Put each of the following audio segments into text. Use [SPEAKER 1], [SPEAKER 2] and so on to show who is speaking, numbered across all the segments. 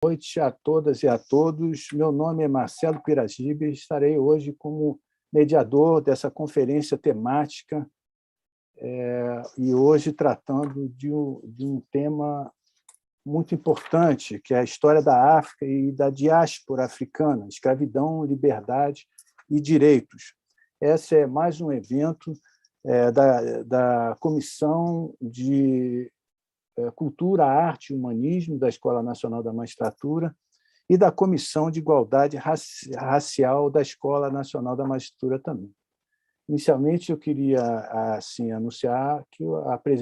[SPEAKER 1] Noite a todas e a todos. Meu nome é Marcelo Piragibe e estarei hoje como mediador dessa conferência temática e hoje tratando de um tema muito importante, que é a história da África e da diáspora africana, escravidão, liberdade e direitos. Esse é mais um evento da Comissão de Cultura, Arte e Humanismo da Escola Nacional da Magistratura e da Comissão de Igualdade Racial da Escola Nacional da Magistratura também. Inicialmente, eu queria assim anunciar que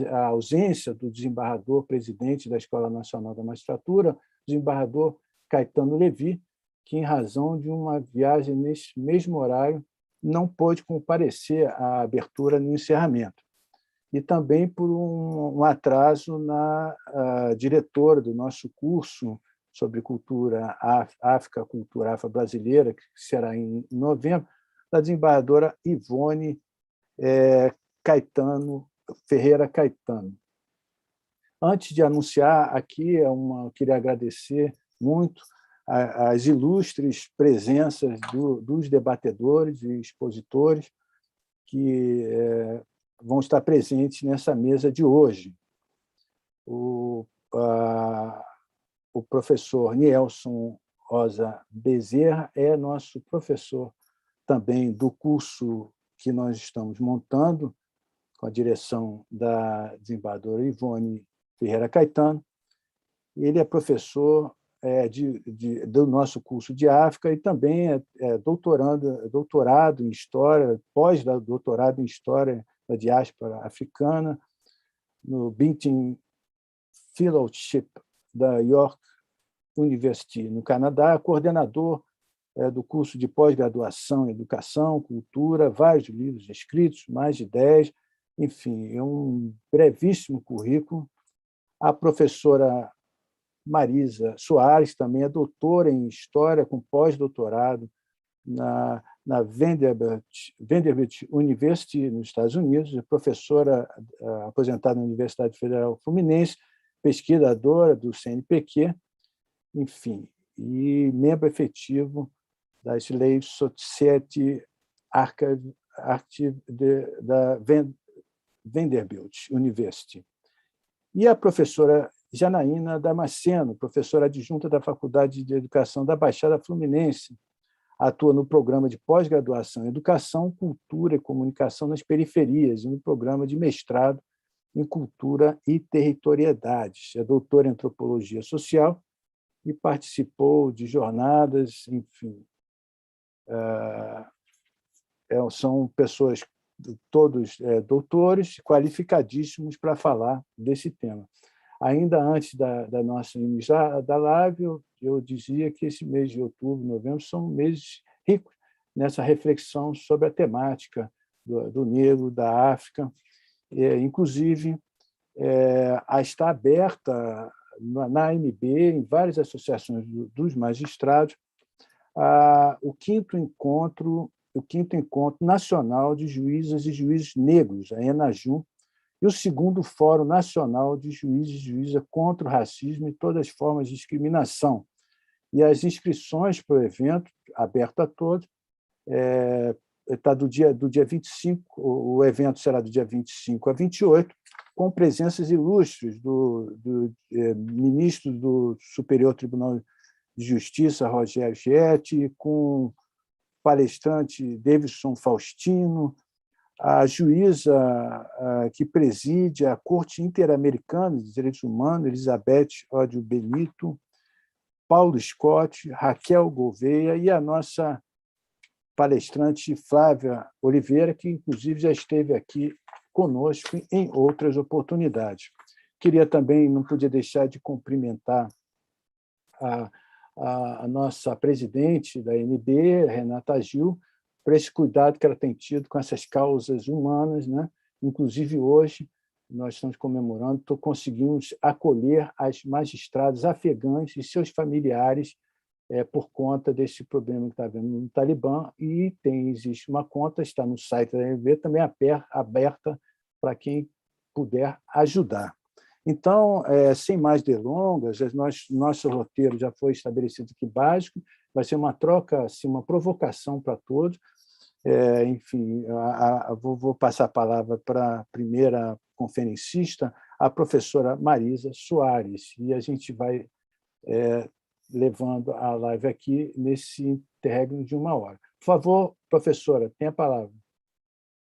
[SPEAKER 1] a ausência do desembargador-presidente da Escola Nacional da Magistratura, desembargador Caetano Levi, que, em razão de uma viagem nesse mesmo horário, não pôde comparecer à abertura no encerramento. E também por um atraso na diretora do nosso curso sobre cultura África, cultura afro-brasileira, que será em novembro, da desembargadora Ivone Ferreira Caetano. Antes de anunciar aqui, eu queria agradecer muito as ilustres presenças dos debatedores e expositores que vão estar presentes nessa mesa de hoje. O professor Nielson Rosa Bezerra é nosso professor também do curso que nós estamos montando, com a direção da desembargadora Ivone Ferreira Caetano. Ele é professor do nosso curso de África e também é doutorado em História, pós-doutorado em História da Diáspora Africana, no Binting Fellowship da York University, no Canadá, coordenador do curso de pós-graduação em Educação, Cultura, vários livros escritos, mais de 10, enfim, é um brevíssimo currículo. A professora Marisa Soares também é doutora em História, com pós-doutorado na Vanderbilt University, nos Estados Unidos, é professora aposentada na Universidade Federal Fluminense, pesquisadora do CNPq, enfim, e membro efetivo da Slave Society Archive da Vanderbilt University. E a professora Janaína Damasceno, professora adjunta da Faculdade de Educação da Baixada Fluminense, atua no programa de pós-graduação em Educação, Cultura e Comunicação nas Periferias e no programa de mestrado em Cultura e Territorialidades. É doutora em Antropologia Social e participou de jornadas, enfim. São pessoas, todos doutores, qualificadíssimos para falar desse tema. Ainda antes da nossa início da live, eu dizia que esse mês de outubro, novembro, são meses ricos nessa reflexão sobre a temática do negro, da África. Inclusive, está aberta na AMB, em várias associações dos magistrados, o quinto encontro nacional de juízas e juízes negros, a ENAJU, e o segundo Fórum Nacional de Juízes e Juízas contra o Racismo e todas as formas de discriminação. E as inscrições para o evento, aberto a todos, está do dia 25, o evento será do dia 25 a 28, com presenças ilustres do ministro do Superior Tribunal de Justiça, Rogério Schietti, com o palestrante Davidson Faustino, a juíza que preside a Corte Interamericana de Direitos Humanos, Elizabeth Ódio Benito, Paulo Scott, Raquel Gouveia e a nossa palestrante Flávia Oliveira, que, inclusive, já esteve aqui conosco em outras oportunidades. Queria também, não podia deixar de cumprimentar a nossa presidente da ANB, Renata Gil, por esse cuidado que ela tem tido com essas causas humanas, né? Inclusive, hoje, nós estamos comemorando, conseguimos acolher as magistradas afegãs e seus familiares por conta desse problema que está havendo no Talibã, e existe uma conta, está no site da ANB, também aberta para quem puder ajudar. Então, sem mais delongas, nosso roteiro já foi estabelecido aqui básico, vai ser uma troca, assim, uma provocação para todos. Enfim, vou passar a palavra para a primeira conferencista, a professora Marisa Soares, e a gente vai levando a live aqui nesse interregno de 1 hora. Por favor, professora, tem a palavra.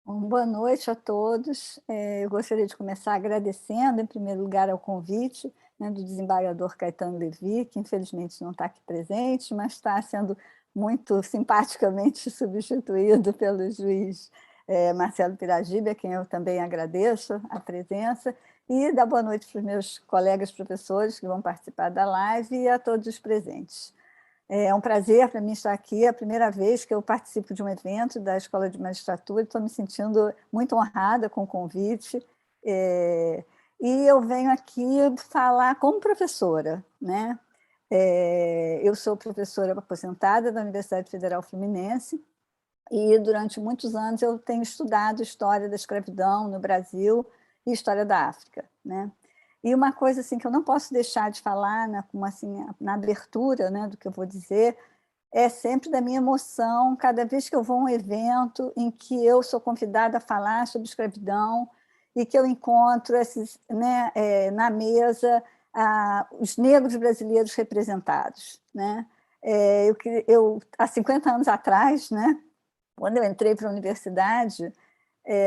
[SPEAKER 2] Boa noite a todos. Eu gostaria de começar agradecendo, em primeiro lugar, ao convite, né, do desembargador Caetano Levi, que infelizmente não está aqui presente, mas está sendo muito simpaticamente substituído pelo juiz Marcelo Piragibe, a quem eu também agradeço a presença, e dar boa noite para os meus colegas professores que vão participar da live e a todos os presentes. É um prazer para mim estar aqui, é a primeira vez que eu participo de um evento da Escola de Magistratura, estou me sentindo muito honrada com o convite, e eu venho aqui falar como professora, né? Eu sou professora aposentada da Universidade Federal Fluminense, e durante muitos anos eu tenho estudado história da escravidão no Brasil e história da África, né? E uma coisa assim, que eu não posso deixar de falar na abertura, né, do que eu vou dizer, é sempre da minha emoção cada vez que eu vou a um evento em que eu sou convidada a falar sobre escravidão e que eu encontro na mesa os negros brasileiros representados, né? Há 50 anos atrás, né, quando eu entrei para a universidade,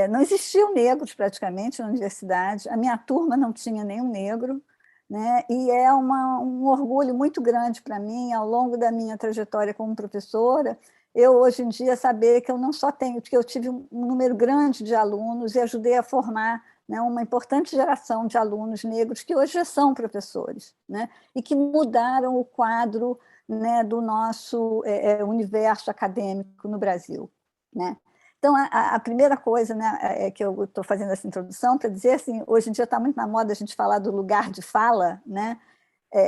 [SPEAKER 2] não existiam negros praticamente na universidade, a minha turma não tinha nenhum negro, né? E é um orgulho muito grande para mim, ao longo da minha trajetória como professora, eu hoje em dia saber que eu não só tenho, que eu tive um número grande de alunos e ajudei a formar, né, uma importante geração de alunos negros que hoje já são professores, né? E que mudaram o quadro, né, do nosso universo acadêmico no Brasil, né? Então, a primeira coisa, né, que eu estou fazendo essa introdução para dizer assim, hoje em dia está muito na moda a gente falar do lugar de fala, né?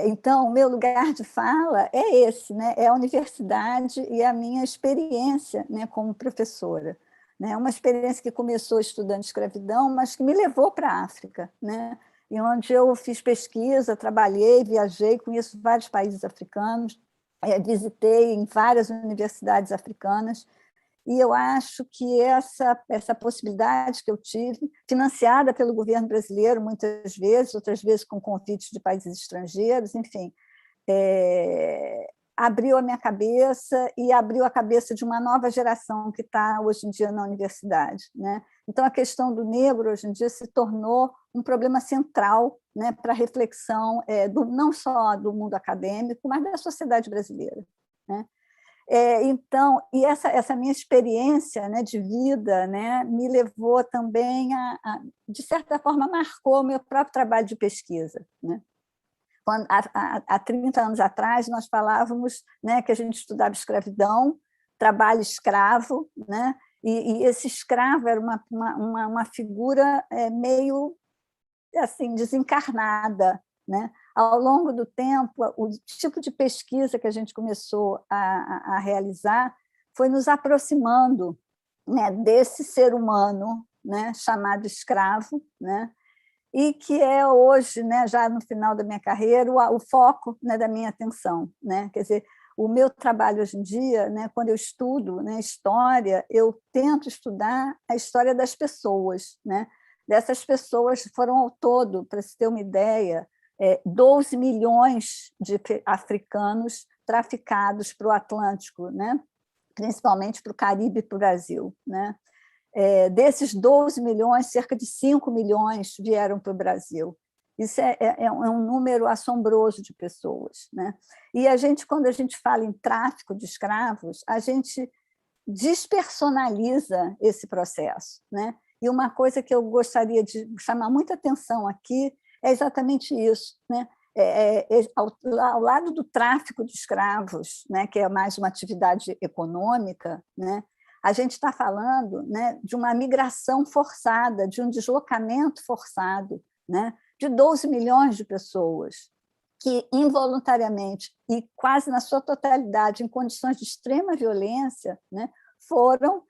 [SPEAKER 2] Então, o meu lugar de fala é esse, né? É a universidade e a minha experiência, né, como professora, né? Uma experiência que começou estudando escravidão, mas que me levou para a África, né? E onde eu fiz pesquisa, trabalhei, viajei, conheço vários países africanos, visitei em várias universidades africanas. E eu acho que essa possibilidade que eu tive, financiada pelo governo brasileiro muitas vezes, outras vezes com convites de países estrangeiros, enfim, abriu a minha cabeça e abriu a cabeça de uma nova geração que está hoje em dia na universidade, né? Então, a questão do negro hoje em dia se tornou um problema central, né, para a reflexão não só do mundo acadêmico, mas da sociedade brasileira, né? Então, e essa minha experiência, né, de vida, né, me levou também de certa forma, marcou o meu próprio trabalho de pesquisa, né? Há 30 anos atrás, nós falávamos, né, que a gente estudava escravidão, trabalho escravo, né? E esse escravo era uma figura meio assim, desencarnada, né? Ao longo do tempo, o tipo de pesquisa que a gente começou a realizar foi nos aproximando, né, desse ser humano, né, chamado escravo, né, e que é hoje, né, já no final da minha carreira, o foco, né, da minha atenção, né? Quer dizer, o meu trabalho hoje em dia, né, quando eu estudo, né, história, eu tento estudar a história das pessoas, né? Dessas pessoas foram ao todo, para se ter uma ideia, 12 milhões de africanos traficados para o Atlântico, né? Principalmente para o Caribe e para o Brasil, né? Desses 12 milhões, cerca de 5 milhões vieram para o Brasil. Isso é um número assombroso de pessoas, né? E quando a gente fala em tráfico de escravos, a gente despersonaliza esse processo, né? E uma coisa que eu gostaria de chamar muita atenção aqui é exatamente isso, né? Ao lado do tráfico de escravos, né, que é mais uma atividade econômica, né, a gente está falando, né, de uma migração forçada, de um deslocamento forçado, né, de 12 milhões de pessoas que involuntariamente e quase na sua totalidade, em condições de extrema violência, né, foram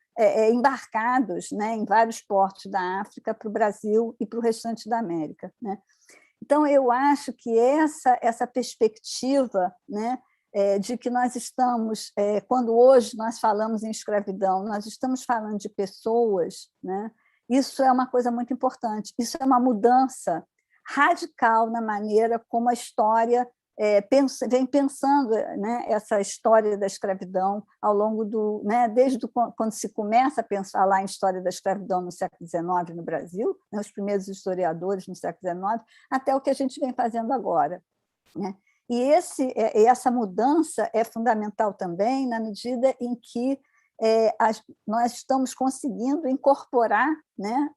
[SPEAKER 2] embarcados, né, em vários portos da África para o Brasil e para o restante da América, né? Então, eu acho que essa perspectiva, né, de que nós estamos, quando hoje nós falamos em escravidão, nós estamos falando de pessoas, né, isso é uma coisa muito importante, isso é uma mudança radical na maneira como a história vem pensando, né, essa história da escravidão ao longo né, desde quando se começa a pensar lá em história da escravidão no século XIX no Brasil, né, os primeiros historiadores no século XIX, até o que a gente vem fazendo agora, né? E essa mudança é fundamental também na medida em que nós estamos conseguindo incorporar, né,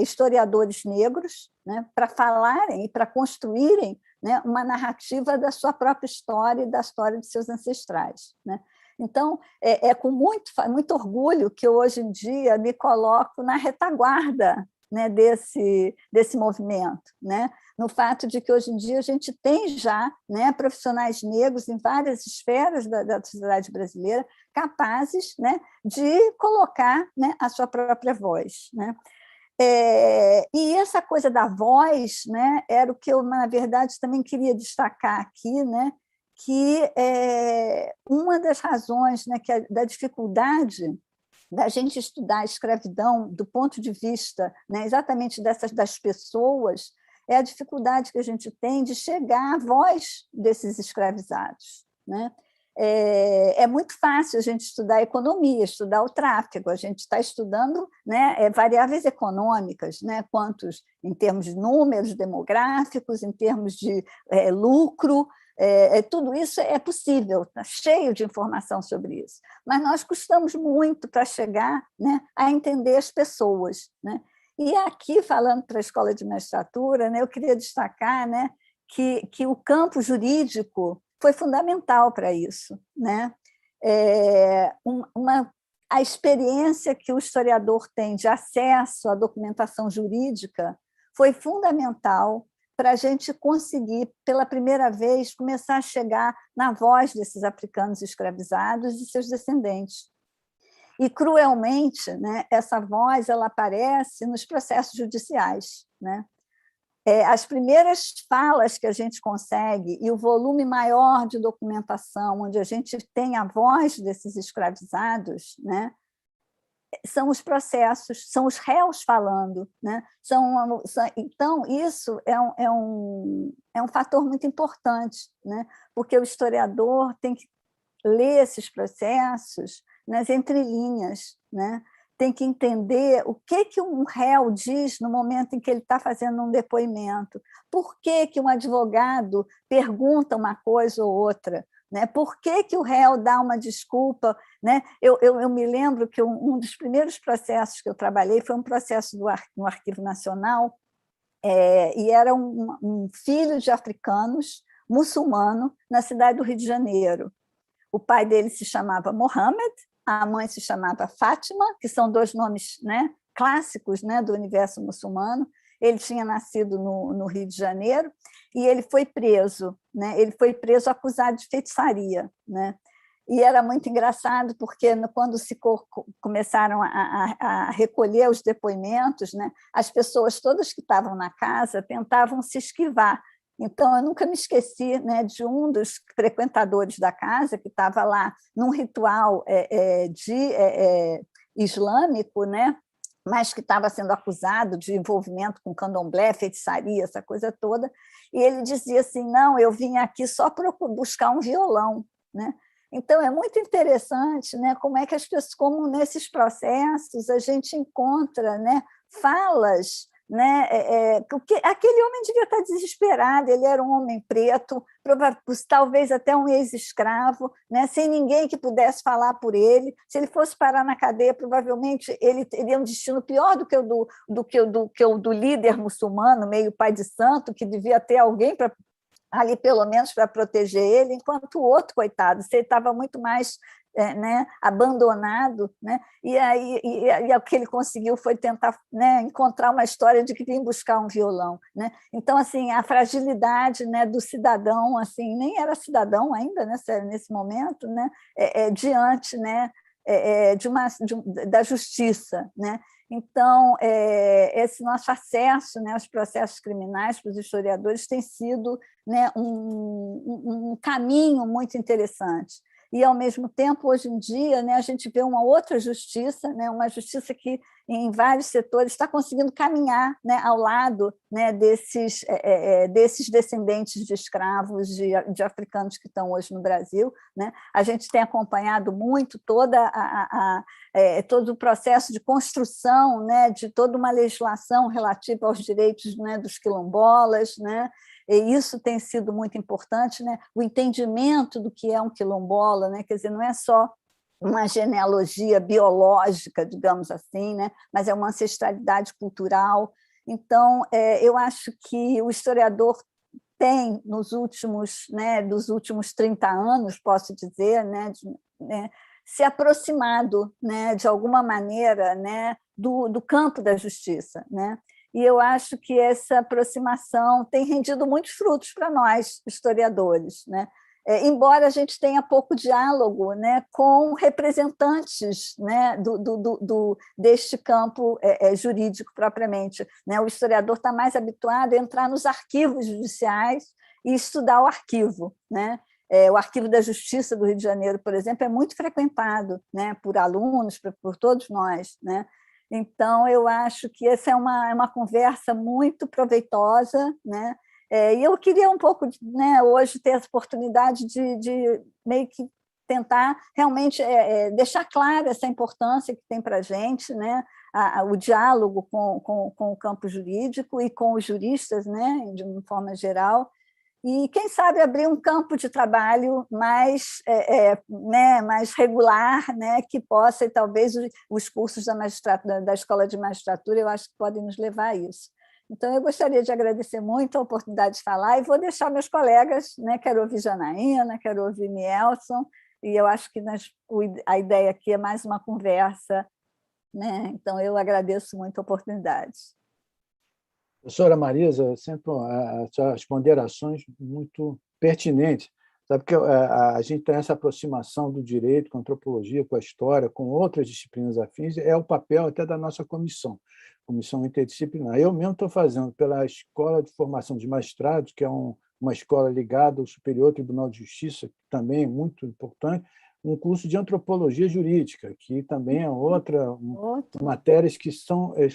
[SPEAKER 2] historiadores negros, né, para falarem e para construírem, né, uma narrativa da sua própria história e da história de seus ancestrais, né? Então, com muito orgulho que eu, hoje em dia, me coloco na retaguarda, né, desse movimento, né? No fato de que, hoje em dia, a gente tem já, né, profissionais negros em várias esferas da sociedade brasileira capazes, né, de colocar, né, a sua própria voz, né? E essa coisa da voz, né, era o que eu, na verdade, também queria destacar aqui, né, que uma das razões, né, da dificuldade da gente estudar a escravidão do ponto de vista, né, exatamente das pessoas, é a dificuldade que a gente tem de chegar à voz desses escravizados, né? É muito fácil a gente estudar economia, estudar o tráfego, a gente está estudando, né, variáveis econômicas, né, quantos em termos de números demográficos, em termos de lucro, tudo isso é possível, está cheio de informação sobre isso, mas nós custamos muito para chegar, né, a entender as pessoas, né? E aqui, falando para a Escola de Magistratura, né, eu queria destacar, né, que o campo jurídico foi fundamental para isso, né? A experiência que o historiador tem de acesso à documentação jurídica foi fundamental para a gente conseguir, pela primeira vez, começar a chegar na voz desses africanos escravizados e seus descendentes. E, cruelmente, né, essa voz ela aparece nos processos judiciais, né? As primeiras falas que a gente consegue e o volume maior de documentação, onde a gente tem a voz desses escravizados, né, são os processos, são os réus falando, né? Então, isso é um fator muito importante, né? Porque o historiador tem que ler esses processos nas entrelinhas, né? Tem que entender o que um réu diz no momento em que ele está fazendo um depoimento, por que um advogado pergunta uma coisa ou outra, né? Por que o réu dá uma desculpa, né? Eu me lembro que um dos primeiros processos que eu trabalhei foi um processo no Arquivo Nacional, e era um filho de africanos, muçulmano, na cidade do Rio de Janeiro. O pai dele se chamava Mohammed, a mãe se chamava Fátima, que são dois nomes, né, clássicos, né, do universo muçulmano. Ele tinha nascido no Rio de Janeiro e ele foi preso, né? Ele foi preso acusado de feitiçaria, né? E era muito engraçado porque quando começaram a recolher os depoimentos, né, as pessoas todas que estavam na casa tentavam se esquivar. Então, eu nunca me esqueci, né, de um dos frequentadores da casa, que estava lá num ritual islâmico, né, mas que estava sendo acusado de envolvimento com candomblé, feitiçaria, essa coisa toda, e ele dizia assim, não, eu vim aqui só para buscar um violão, né? Então, é muito interessante, né, como é que as pessoas, como nesses processos a gente encontra, né, falas, né, aquele homem devia estar desesperado, ele era um homem preto, talvez até um ex-escravo, né, sem ninguém que pudesse falar por ele. Se ele fosse parar na cadeia, provavelmente ele teria um destino pior do que o do líder muçulmano, meio pai de santo, que devia ter alguém ali, pelo menos, para proteger ele, enquanto o outro, coitado, ele estava muito mais né, abandonado, né? E o que ele conseguiu foi tentar, né, encontrar uma história de que vinha buscar um violão, né? Então, assim, a fragilidade, né, do cidadão, assim, nem era cidadão ainda, né, nesse momento, né, diante, né, da justiça, né? Então, esse nosso acesso, né, aos processos criminais para os historiadores tem sido, né, um caminho muito interessante. E, ao mesmo tempo, hoje em dia, né, a gente vê uma outra justiça, né, uma justiça que, em vários setores, está conseguindo caminhar, né, ao lado, né, desses descendentes de escravos, de africanos que estão hoje no Brasil, né? A gente tem acompanhado muito todo o processo de construção, né, de toda uma legislação relativa aos direitos, né, dos quilombolas, né? E isso tem sido muito importante, né? O entendimento do que é um quilombola, né? Quer dizer, não é só uma genealogia biológica, digamos assim, né? Mas é uma ancestralidade cultural. Então, eu acho que o historiador tem, dos últimos 30 anos, posso dizer, né, se aproximado, né, de alguma maneira, né, do campo da justiça, né? E eu acho que essa aproximação tem rendido muitos frutos para nós, historiadores, né? Embora a gente tenha pouco diálogo, né, com representantes, né, deste campo jurídico propriamente, né? O historiador está mais habituado a entrar nos arquivos judiciais e estudar o arquivo, né? O Arquivo da Justiça do Rio de Janeiro, por exemplo, é muito frequentado, né, por alunos, por todos nós, né? Então, eu acho que essa é uma conversa muito proveitosa, né? E eu queria um pouco, né, hoje, ter essa oportunidade de meio que tentar realmente deixar clara essa importância que tem para a gente, né, o diálogo com o campo jurídico e com os juristas, né, de uma forma geral, e, quem sabe, abrir um campo de trabalho mais, né, mais regular, né, que possa, e talvez os cursos da Escola de Magistratura, eu acho que podem nos levar a isso. Então, eu gostaria de agradecer muito a oportunidade de falar, e vou deixar meus colegas, né, quero ouvir Janaína, quero ouvir Mielson, e eu acho que a ideia aqui é mais uma conversa, né? Então, eu agradeço muito a oportunidade.
[SPEAKER 1] Professora Marisa, sempre as ponderações muito pertinentes, sabe que a gente tem essa aproximação do direito com a antropologia, com a história, com outras disciplinas afins, é o papel até da nossa comissão interdisciplinar. Eu mesmo estou fazendo pela Escola de Formação de Magistrados, que é uma escola ligada ao Superior Tribunal de Justiça, que também é muito importante, um curso de antropologia jurídica, que também é outra matérias que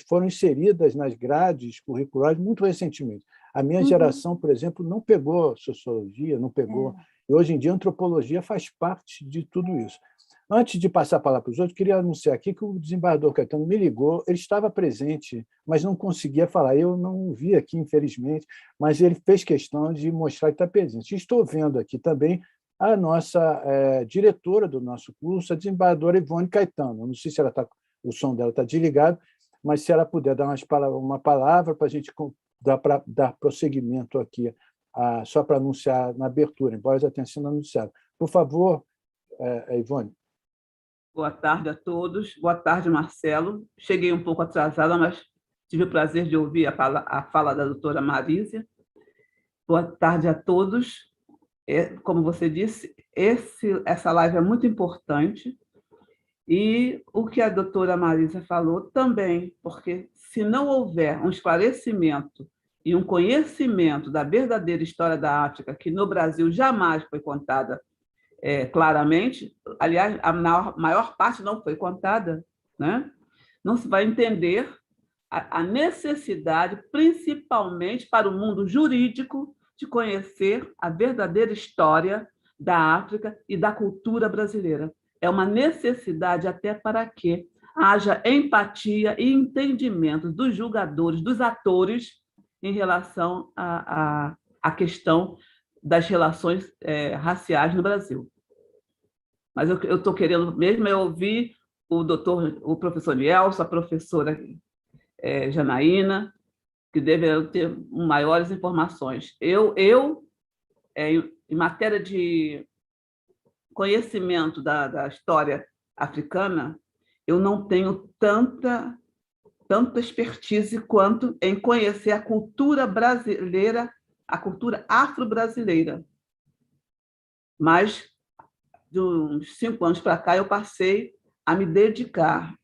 [SPEAKER 1] foram inseridas nas grades curriculares muito recentemente. A minha geração, por exemplo, não pegou sociologia, não pegou. E hoje em dia a antropologia faz parte de tudo isso. Antes de passar a palavra para os outros, queria anunciar aqui que o desembargador Caetano me ligou, ele estava presente, mas não conseguia falar. Eu não o vi aqui, infelizmente, mas ele fez questão de mostrar que está presente. Estou vendo aqui também a nossa diretora do nosso curso, a desembargadora Ivone Caetano. Não sei se o som dela está desligado, mas se ela puder dar uma palavra para a gente dar prosseguimento aqui, só para anunciar na abertura, embora já tenha sido anunciado. Por favor, Ivone.
[SPEAKER 3] Boa tarde a todos. Boa tarde, Marcelo. Cheguei um pouco atrasada, mas tive o prazer de ouvir a fala da doutora Marisa. Boa tarde a todos. Como você disse, essa live é muito importante, e o que a doutora Marisa falou também, porque se não houver um esclarecimento e um conhecimento da verdadeira história da África, que no Brasil jamais foi contada claramente, aliás, a maior parte não foi contada, né? Não se vai entender a necessidade, principalmente para o mundo jurídico, de conhecer a verdadeira história da África e da cultura brasileira. É uma necessidade até para que haja empatia e entendimento dos julgadores, dos atores, em relação à questão das relações raciais no Brasil. Mas eu estou querendo mesmo ouvir o professor Nielson, a professora Janaína, que deveriam ter maiores informações. Em matéria de conhecimento da história africana, eu não tenho tanta expertise quanto em conhecer a cultura brasileira, a cultura afro-brasileira. Mas, de uns 5 anos para cá, eu passei a me dedicar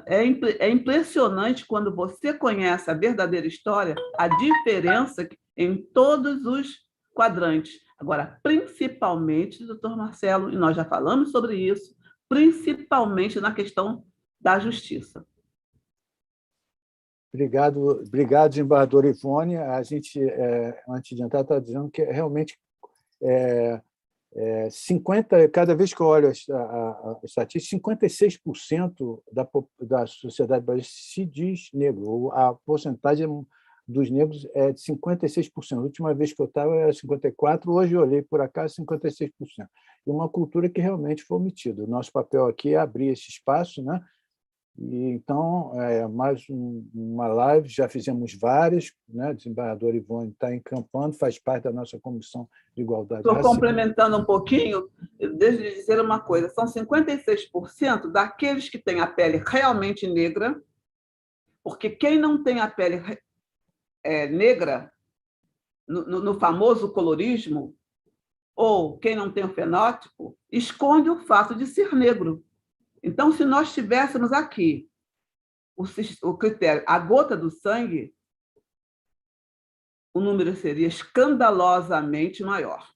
[SPEAKER 3] É impressionante quando você conhece a verdadeira história, a diferença em todos os quadrantes. Agora, principalmente, doutor Marcelo, e nós já falamos sobre isso, principalmente na questão da justiça.
[SPEAKER 1] Obrigado, desembargador Ivone. A gente, antes de entrar, está dizendo que realmente 50, cada vez que eu olho a estatística, 56% da sociedade brasileira se diz negro. A porcentagem dos negros é de 56%. A última vez que eu estava era 54%, hoje eu olhei por acaso 56%. E uma cultura que realmente foi omitida. O nosso papel aqui é abrir esse espaço, né? E, então, mais uma live, já fizemos várias, né? O desembargador Ivone está encampando, faz parte da nossa Comissão de Igualdade
[SPEAKER 3] Estou
[SPEAKER 1] Racial.
[SPEAKER 3] complementando um pouquinho, deixa eu dizer uma coisa, são 56% daqueles que têm a pele realmente negra, porque quem não tem a pele negra, no famoso colorismo, ou quem não tem o fenótipo, esconde o fato de ser negro. Então, se nós tivéssemos aqui o critério, a gota do sangue, o número seria escandalosamente maior.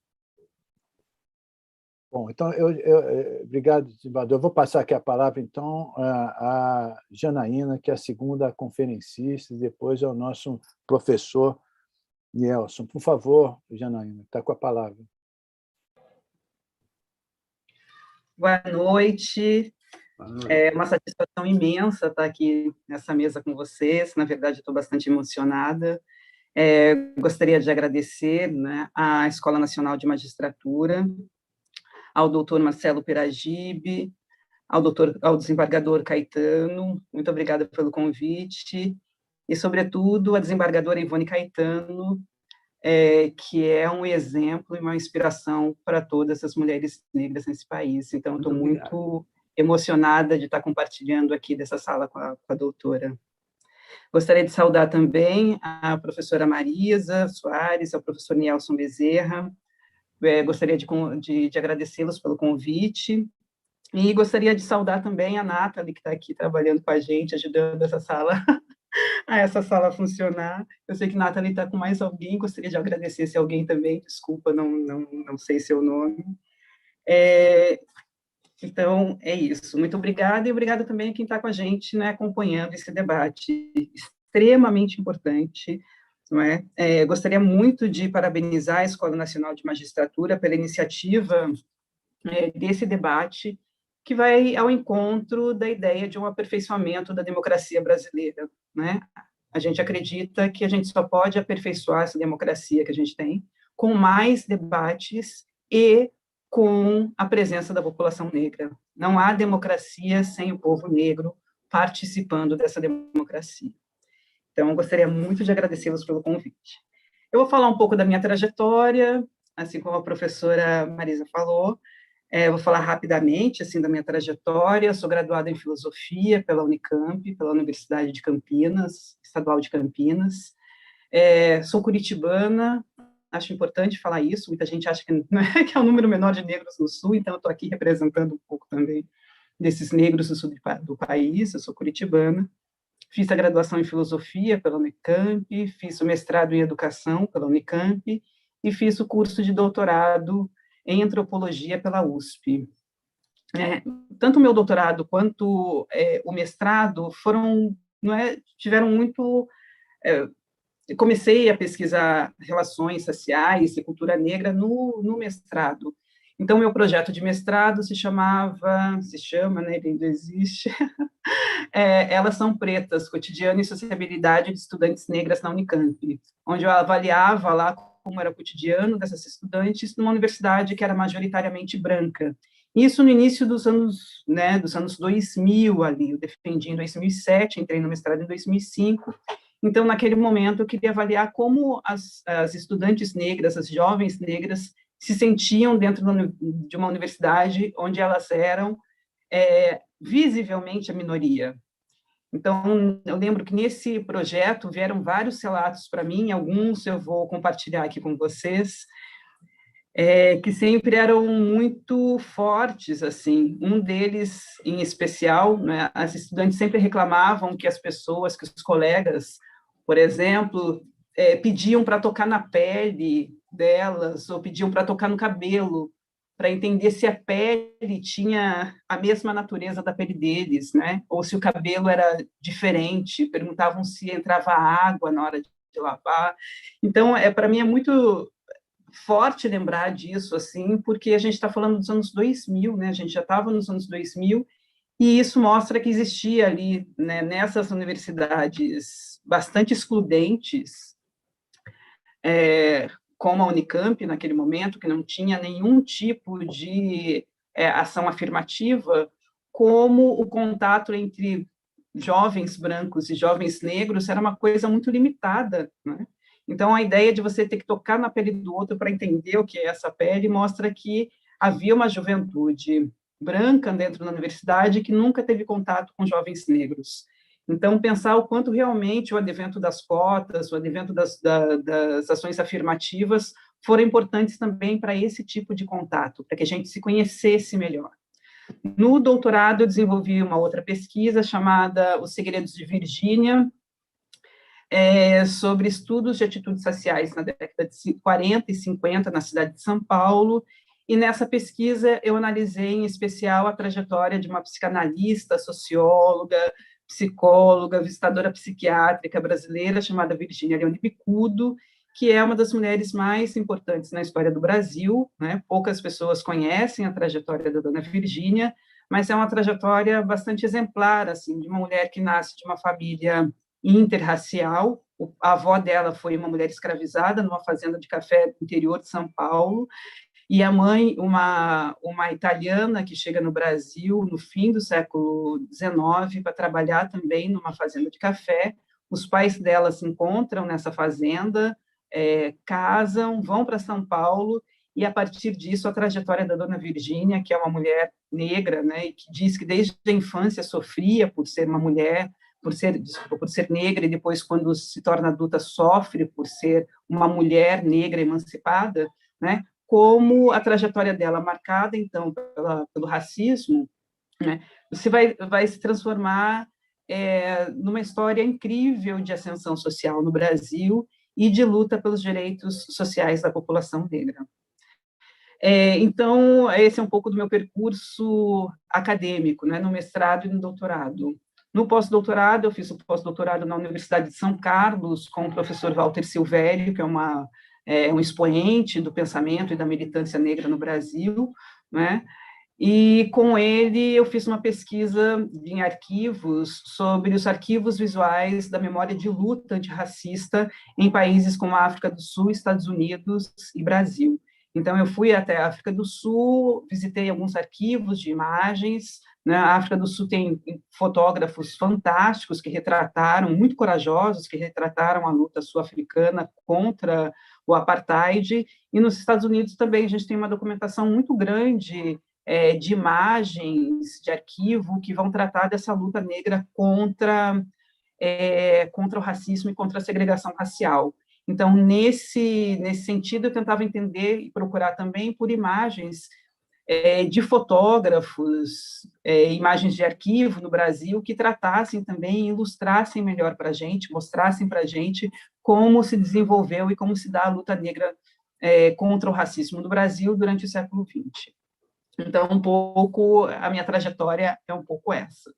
[SPEAKER 1] Bom, então, obrigado, desembargador. Eu vou passar aqui a palavra, então, a Janaína, que é a segunda conferencista, e depois ao nosso professor Nielson. Por favor, Janaína, está com a palavra.
[SPEAKER 4] Boa noite. É uma satisfação imensa estar aqui nessa mesa com vocês. Na verdade, estou bastante emocionada. Gostaria de agradecer, né, à Escola Nacional de Magistratura, ao doutor Marcelo Peragibe, ao desembargador Caetano. Muito obrigada pelo convite. E, sobretudo, à desembargadora Ivone Caetano, que é um exemplo e uma inspiração para todas as mulheres negras nesse país. Então, estou muito emocionada de estar compartilhando aqui dessa sala com a doutora. Gostaria de saudar também a professora Marisa Soares, ao professor Nielson Bezerra. Gostaria de agradecê-los pelo convite. E gostaria de saudar também a Nathalie, que está aqui trabalhando com a gente, ajudando essa sala a essa sala funcionar. Eu sei que Nathalie está com mais alguém, gostaria de agradecer se alguém também, desculpa, não sei seu nome. Então, é isso. Muito obrigada, e obrigada também a quem está com a gente, né, acompanhando esse debate extremamente importante, não é? Gostaria muito de parabenizar a Escola Nacional de Magistratura pela iniciativa desse debate, que vai ao encontro da ideia de um aperfeiçoamento da democracia brasileira, né? A gente acredita que a gente só pode aperfeiçoar essa democracia que a gente tem com mais debates e com a presença da população negra. Não há democracia sem o povo negro participando dessa democracia. Então, eu gostaria muito de agradecê-los pelo convite. Eu vou falar um pouco da minha trajetória, assim como a professora Marisa falou. Eu vou falar rapidamente, assim, da minha trajetória. Sou graduada em Filosofia pela Unicamp, pela Universidade de Campinas, Estadual de Campinas. Sou curitibana, acho importante falar isso, muita gente acha que é o número menor de negros no Sul, então eu estou aqui representando um pouco também desses negros do Sul do país. Eu sou curitibana, fiz a graduação em Filosofia pela Unicamp, fiz o mestrado em Educação pela Unicamp e fiz o curso de doutorado em Antropologia pela USP. Tanto o meu doutorado quanto o mestrado tiveram muito... comecei a pesquisar relações raciais e cultura negra no mestrado. Então, meu projeto de mestrado se chama, né, ele ainda existe, Elas São Pretas, Cotidiano e Sociabilidade de Estudantes Negras na Unicamp, onde eu avaliava lá como era o cotidiano dessas estudantes numa universidade que era majoritariamente branca. Isso no início dos anos 2000 ali, eu defendi em 2007, entrei no mestrado em 2005. Então, naquele momento, eu queria avaliar como as estudantes negras, as jovens negras, se sentiam dentro de uma universidade onde elas eram visivelmente a minoria. Então, eu lembro que nesse projeto vieram vários relatos para mim, alguns eu vou compartilhar aqui com vocês, que sempre eram muito fortes, assim. Um deles, em especial, né, as estudantes sempre reclamavam que as pessoas, que os colegas, por exemplo, pediam para tocar na pele delas, ou pediam para tocar no cabelo, para entender se a pele tinha a mesma natureza da pele deles, né? Ou se o cabelo era diferente, perguntavam se entrava água na hora de lavar. Então, para mim é muito forte lembrar disso, assim, porque a gente está falando dos anos 2000, né? A gente já estava nos anos 2000, e isso mostra que existia ali, né, nessas universidades bastante excludentes, como a Unicamp, naquele momento, que não tinha nenhum tipo de ação afirmativa, como o contato entre jovens brancos e jovens negros era uma coisa muito limitada, né? Então, a ideia de você ter que tocar na pele do outro para entender o que é essa pele mostra que havia uma juventude branca dentro da universidade que nunca teve contato com jovens negros. Então, pensar o quanto realmente o advento das cotas, o advento das ações afirmativas foram importantes também para esse tipo de contato, para que a gente se conhecesse melhor. No doutorado, eu desenvolvi uma outra pesquisa chamada Os Segredos de Virgínia, sobre estudos de atitudes raciais na década de 40 e 50 na cidade de São Paulo, e nessa pesquisa eu analisei em especial a trajetória de uma psicanalista, socióloga, psicóloga, visitadora psiquiátrica brasileira chamada Virgínia Leone Bicudo, que é uma das mulheres mais importantes na história do Brasil, né? Poucas pessoas conhecem a trajetória da dona Virgínia, mas é uma trajetória bastante exemplar, assim, de uma mulher que nasce de uma família interracial. A avó dela foi uma mulher escravizada numa fazenda de café no interior de São Paulo, e a mãe, uma italiana que chega no Brasil no fim do século XIX para trabalhar também numa fazenda de café. Os pais dela se encontram nessa fazenda, casam, vão para São Paulo, e a partir disso a trajetória da dona Virgínia, que é uma mulher negra, né, e que diz que desde a infância sofria por ser uma mulher, por ser negra, e depois, quando se torna adulta, sofre por ser uma mulher negra emancipada, né, como a trajetória dela, marcada, então, pelo racismo, né, você vai se transformar numa história incrível de ascensão social no Brasil e de luta pelos direitos sociais da população negra. Então, esse é um pouco do meu percurso acadêmico, né, no mestrado e no doutorado. No pós-doutorado, eu fiz o pós-doutorado na Universidade de São Carlos, com o professor Walter Silvério, que é um expoente do pensamento e da militância negra no Brasil, né? E com ele eu fiz uma pesquisa em arquivos sobre os arquivos visuais da memória de luta antirracista em países como a África do Sul, Estados Unidos e Brasil. Então, eu fui até a África do Sul, visitei alguns arquivos de imagens, né? A África do Sul tem fotógrafos fantásticos que retrataram, muito corajosos, que retrataram a luta sul-africana contra o apartheid, e nos Estados Unidos também a gente tem uma documentação muito grande de imagens, de arquivo, que vão tratar dessa luta negra contra o racismo e contra a segregação racial. Então, nesse sentido, eu tentava entender e procurar também por imagens de fotógrafos, imagens de arquivo no Brasil, que tratassem também, ilustrassem melhor para a gente, mostrassem para a gente como se desenvolveu e como se dá a luta negra contra o racismo no Brasil durante o século XX. Então, um pouco, a minha trajetória é um pouco essa.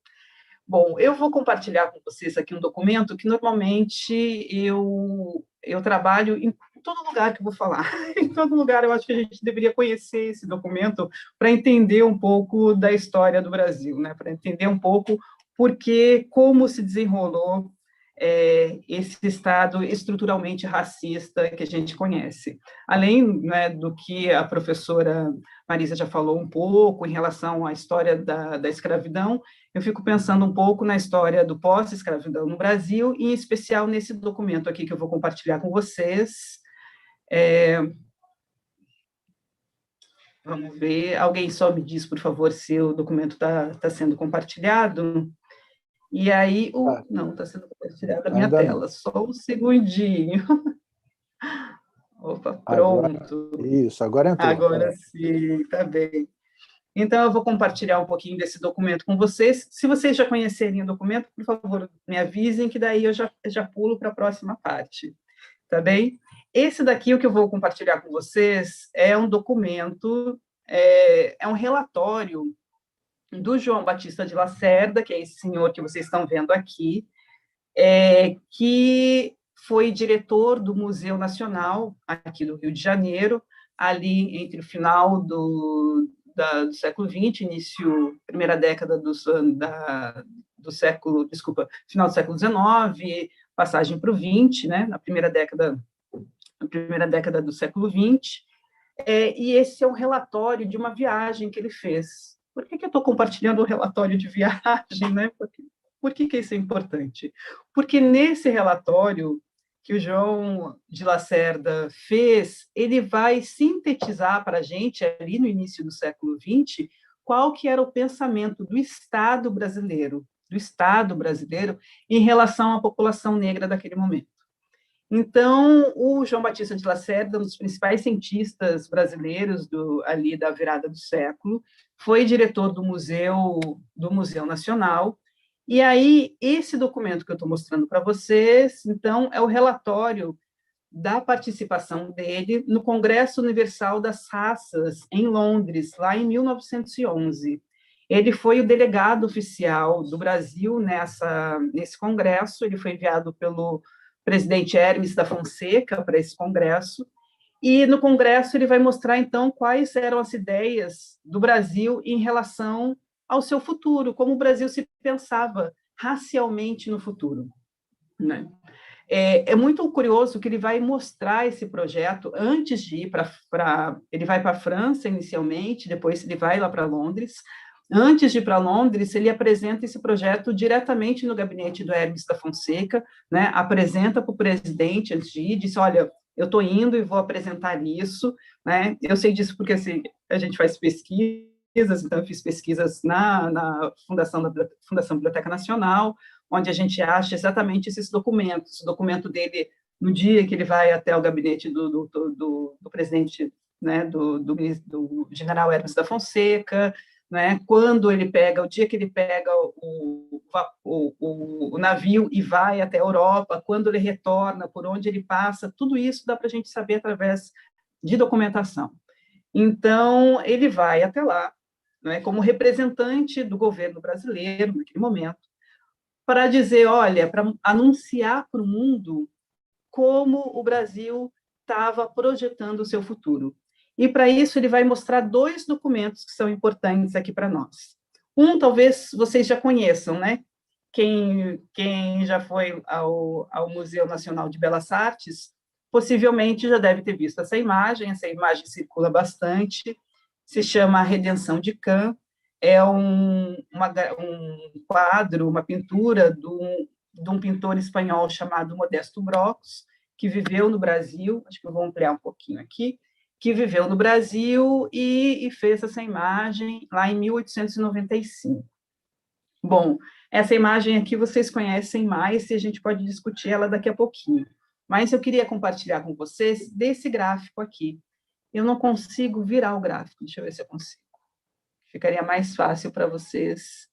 [SPEAKER 4] Bom, eu vou compartilhar com vocês aqui um documento que, normalmente, eu trabalho em todo lugar que eu vou falar. Em todo lugar, eu acho que a gente deveria conhecer esse documento para entender um pouco da história do Brasil, né? Para entender um pouco como se desenrolou esse Estado estruturalmente racista que a gente conhece. Além, né, do que a professora Marisa já falou um pouco em relação à história da escravidão, eu fico pensando um pouco na história do pós-escravidão no Brasil, e em especial nesse documento aqui que eu vou compartilhar com vocês. Vamos ver, alguém só me diz, por favor, se o documento está sendo compartilhado. E aí, não, está sendo compartilhada a minha tela, só um segundinho. Opa, pronto.
[SPEAKER 1] Agora entrou.
[SPEAKER 4] Agora sim, está bem. Então, eu vou compartilhar um pouquinho desse documento com vocês. Se vocês já conhecerem o documento, por favor, me avisem, que daí eu já pulo para a próxima parte. Tá bem? Esse daqui, o que eu vou compartilhar com vocês, é um documento, é um relatório do João Batista de Lacerda, que é esse senhor que vocês estão vendo aqui, que foi diretor do Museu Nacional, aqui do Rio de Janeiro, ali entre o final do século XX, primeira década do século, final do século XIX, passagem para o XX, né, na primeira década do século XX, e esse é um relatório de uma viagem que ele fez. Por que eu estou compartilhando o relatório de viagem, né? Por que isso é importante? Porque nesse relatório que o João de Lacerda fez, ele vai sintetizar para a gente, ali no início do século XX, qual que era o pensamento do Estado brasileiro em relação à população negra daquele momento. Então, o João Batista de Lacerda, um dos principais cientistas brasileiros ali da virada do século, foi diretor do Museu Nacional. E aí, esse documento que eu estou mostrando para vocês, então, é o relatório da participação dele no Congresso Universal das Raças, em Londres, lá em 1911. Ele foi o delegado oficial do Brasil nesse congresso, ele foi enviado pelo presidente Hermes da Fonseca para esse congresso, e no congresso ele vai mostrar, então, quais eram as ideias do Brasil em relação ao seu futuro, como o Brasil se pensava racialmente no futuro, né? É muito curioso que ele vai mostrar esse projeto antes de ir ele vai para a França inicialmente, depois ele vai lá para Londres. Antes de ir para Londres, ele apresenta esse projeto diretamente no gabinete do Hermes da Fonseca, né? Apresenta para o presidente antes de ir, diz, olha, eu estou indo e vou apresentar isso, né? Eu sei disso porque assim, a gente faz pesquisas, então eu fiz pesquisas na Fundação Biblioteca Nacional, onde a gente acha exatamente esses documentos. O documento dele, no dia que ele vai até o gabinete do presidente, né, do general Hermes da Fonseca, né, o dia que ele pega o navio e vai até a Europa, quando ele retorna, por onde ele passa, tudo isso dá para a gente saber através de documentação. Então, ele vai até lá, né, como representante do governo brasileiro, naquele momento, para dizer, olha, para anunciar para o mundo como o Brasil estava projetando o seu futuro. E, para isso, ele vai mostrar 2 documentos que são importantes aqui para nós. Um, talvez vocês já conheçam, né? Quem já foi ao Museu Nacional de Belas Artes, possivelmente já deve ter visto essa imagem circula bastante, se chama A Redenção de Cã, é um quadro, uma pintura de um pintor espanhol chamado Modesto Brocos, que viveu no Brasil, acho que eu vou ampliar um pouquinho aqui, que viveu no Brasil e fez essa imagem lá em 1895. Bom, essa imagem aqui vocês conhecem mais e a gente pode discutir ela daqui a pouquinho. Mas eu queria compartilhar com vocês desse gráfico aqui. Eu não consigo virar o gráfico, deixa eu ver se eu consigo. Ficaria mais fácil para vocês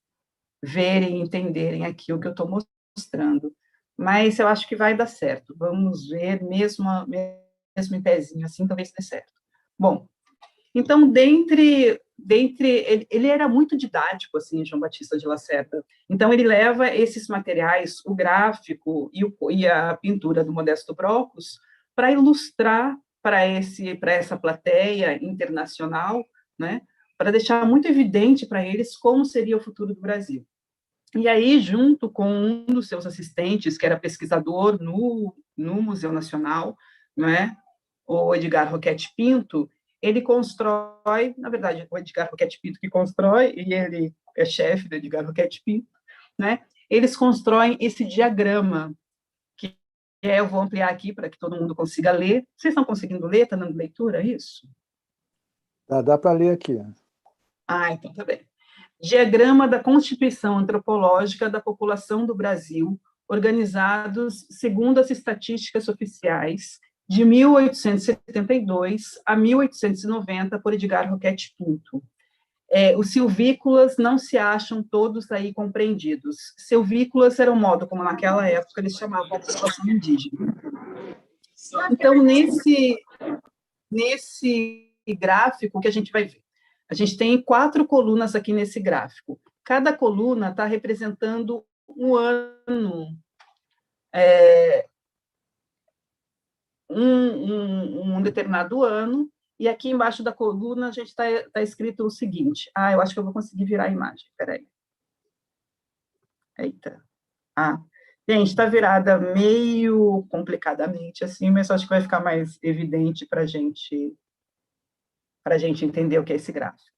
[SPEAKER 4] verem e entenderem aqui o que eu estou mostrando. Mas eu acho que vai dar certo. Vamos ver, mesmo em pezinho, assim, talvez dê certo. Bom, então, ele era muito didático, assim, João Batista de Lacerda. Então, ele leva esses materiais, o gráfico e a pintura do Modesto Brocos, para ilustrar para essa plateia internacional, né, para deixar muito evidente para eles como seria o futuro do Brasil. E aí, junto com um dos seus assistentes, que era pesquisador no Museu Nacional, né, o Edgar Roquette Pinto, ele constrói, na verdade, o Edgar Roquette Pinto que constrói, e ele é chefe do Edgar Roquette Pinto, né, eles constroem esse diagrama, que eu vou ampliar aqui para que todo mundo consiga ler. Vocês estão conseguindo ler? Está dando leitura, é isso?
[SPEAKER 1] Dá para ler aqui.
[SPEAKER 4] Então tá bem. Diagrama da Constituição Antropológica da População do Brasil, organizados segundo as estatísticas oficiais de 1872 a 1890, por Edgar Roquette Pinto. Os silvícolas não se acham todos aí compreendidos. Silvícolas era o modo como, naquela época, eles chamavam a população indígena. Então, nesse gráfico que a gente vai ver, a gente tem 4 colunas aqui nesse gráfico. Cada coluna está representando um ano, um determinado ano, e aqui embaixo da coluna a gente está escrito o seguinte. Eu acho que eu vou conseguir virar a imagem, peraí. Eita. Gente, está virada meio complicadamente assim, mas acho que vai ficar mais evidente para a gente entender o que é esse gráfico.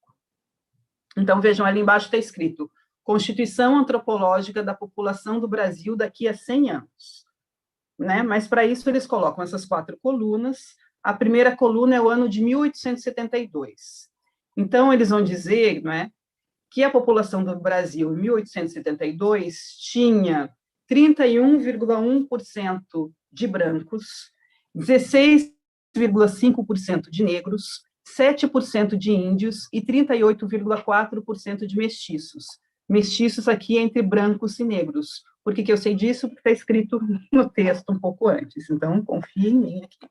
[SPEAKER 4] Então, vejam, ali embaixo está escrito Constituição Antropológica da População do Brasil daqui a 100 anos. Né? Mas, para isso, eles colocam essas 4 colunas. A primeira coluna é o ano de 1872. Então, eles vão dizer, né, que a população do Brasil, em 1872, tinha 31,1% de brancos, 16,5% de negros, 7% de índios e 38,4% de mestiços. Mestiços aqui entre brancos e negros. Por que eu sei disso? Porque está escrito no texto um pouco antes. Então, confie em mim aqui.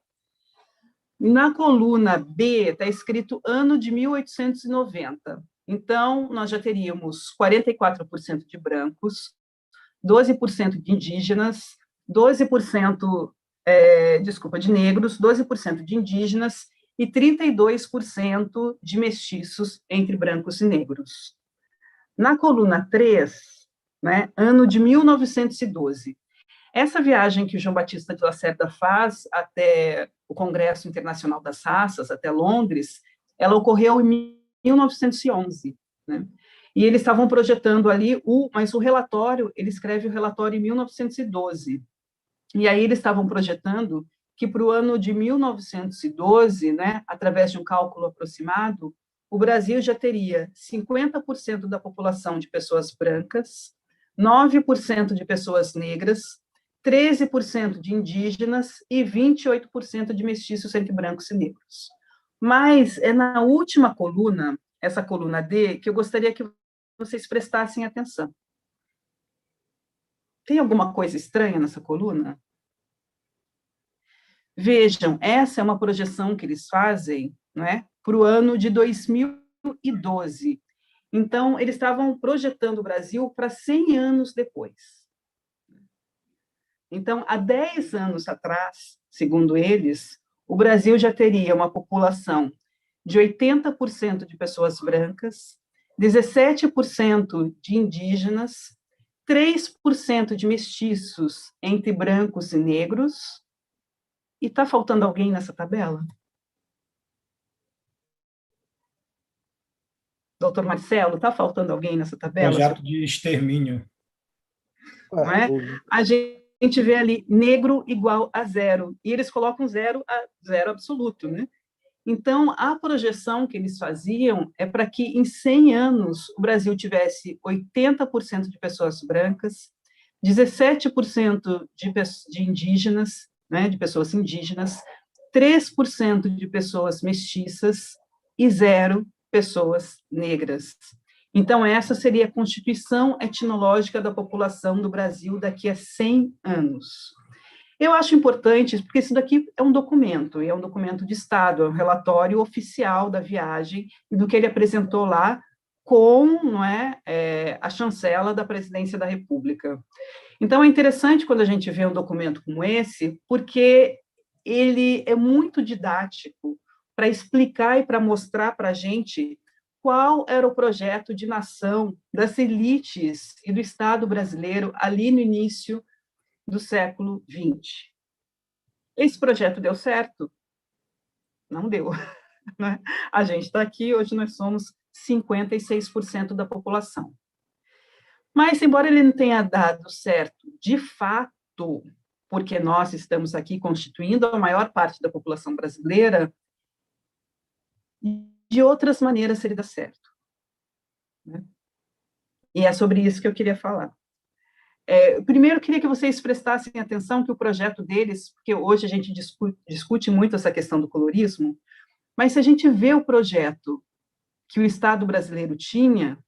[SPEAKER 4] Na coluna B, está escrito ano de 1890. Então, nós já teríamos 44% de brancos, 12% de indígenas, 12%, de negros, 12% de indígenas e 32% de mestiços entre brancos e negros. Na coluna 3, né, ano de 1912, essa viagem que o João Batista de Lacerda faz até o Congresso Internacional das Raças, até Londres, ela ocorreu em 1911, né? E eles estavam projetando ali, mas o relatório, ele escreve o relatório em 1912, e aí eles estavam projetando que para o ano de 1912, né, através de um cálculo aproximado, o Brasil já teria 50% da população de pessoas brancas, 9% de pessoas negras, 13% de indígenas e 28% de mestiços entre brancos e negros. Mas é na última coluna, essa coluna D, que eu gostaria que vocês prestassem atenção. Tem alguma coisa estranha nessa coluna? Vejam, essa é uma projeção que eles fazem, né, para o ano de 2012. Então, eles estavam projetando o Brasil para 100 anos depois. Então, há 10 anos atrás, segundo eles, o Brasil já teria uma população de 80% de pessoas brancas, 17% de indígenas, 3% de mestiços entre brancos e negros. E está faltando alguém nessa tabela? Doutor Marcelo, está faltando alguém nessa tabela?
[SPEAKER 5] Projeto de extermínio.
[SPEAKER 4] Não é? A gente vê ali negro igual a 0, e eles colocam 0 a 0 absoluto, né? Então, a projeção que eles faziam é para que, em 100 anos, o Brasil tivesse 80% de pessoas brancas, 17% de indígenas, né, de pessoas indígenas, 3% de pessoas mestiças e 0 pessoas negras. Então, essa seria a constituição etnológica da população do Brasil daqui a 100 anos. Eu acho importante, porque isso daqui é um documento, e é um documento de Estado, é um relatório oficial da viagem e do que ele apresentou lá com, não é, a chancela da Presidência da República. Então, é interessante quando a gente vê um documento como esse, porque ele é muito didático para explicar e para mostrar para a gente qual era o projeto de nação das elites e do Estado brasileiro ali no início do século XX. Esse projeto deu certo? Não deu. Né? A gente está aqui, hoje nós somos 56% da população. Mas, embora ele não tenha dado certo de fato, porque nós estamos aqui constituindo a maior parte da população brasileira, de outras maneiras ele dá certo. Né? E é sobre isso que eu queria falar. Primeiro, queria que vocês prestassem atenção que o projeto deles, porque hoje a gente discute muito essa questão do colorismo, mas se a gente vê o projeto que o Estado brasileiro tinha,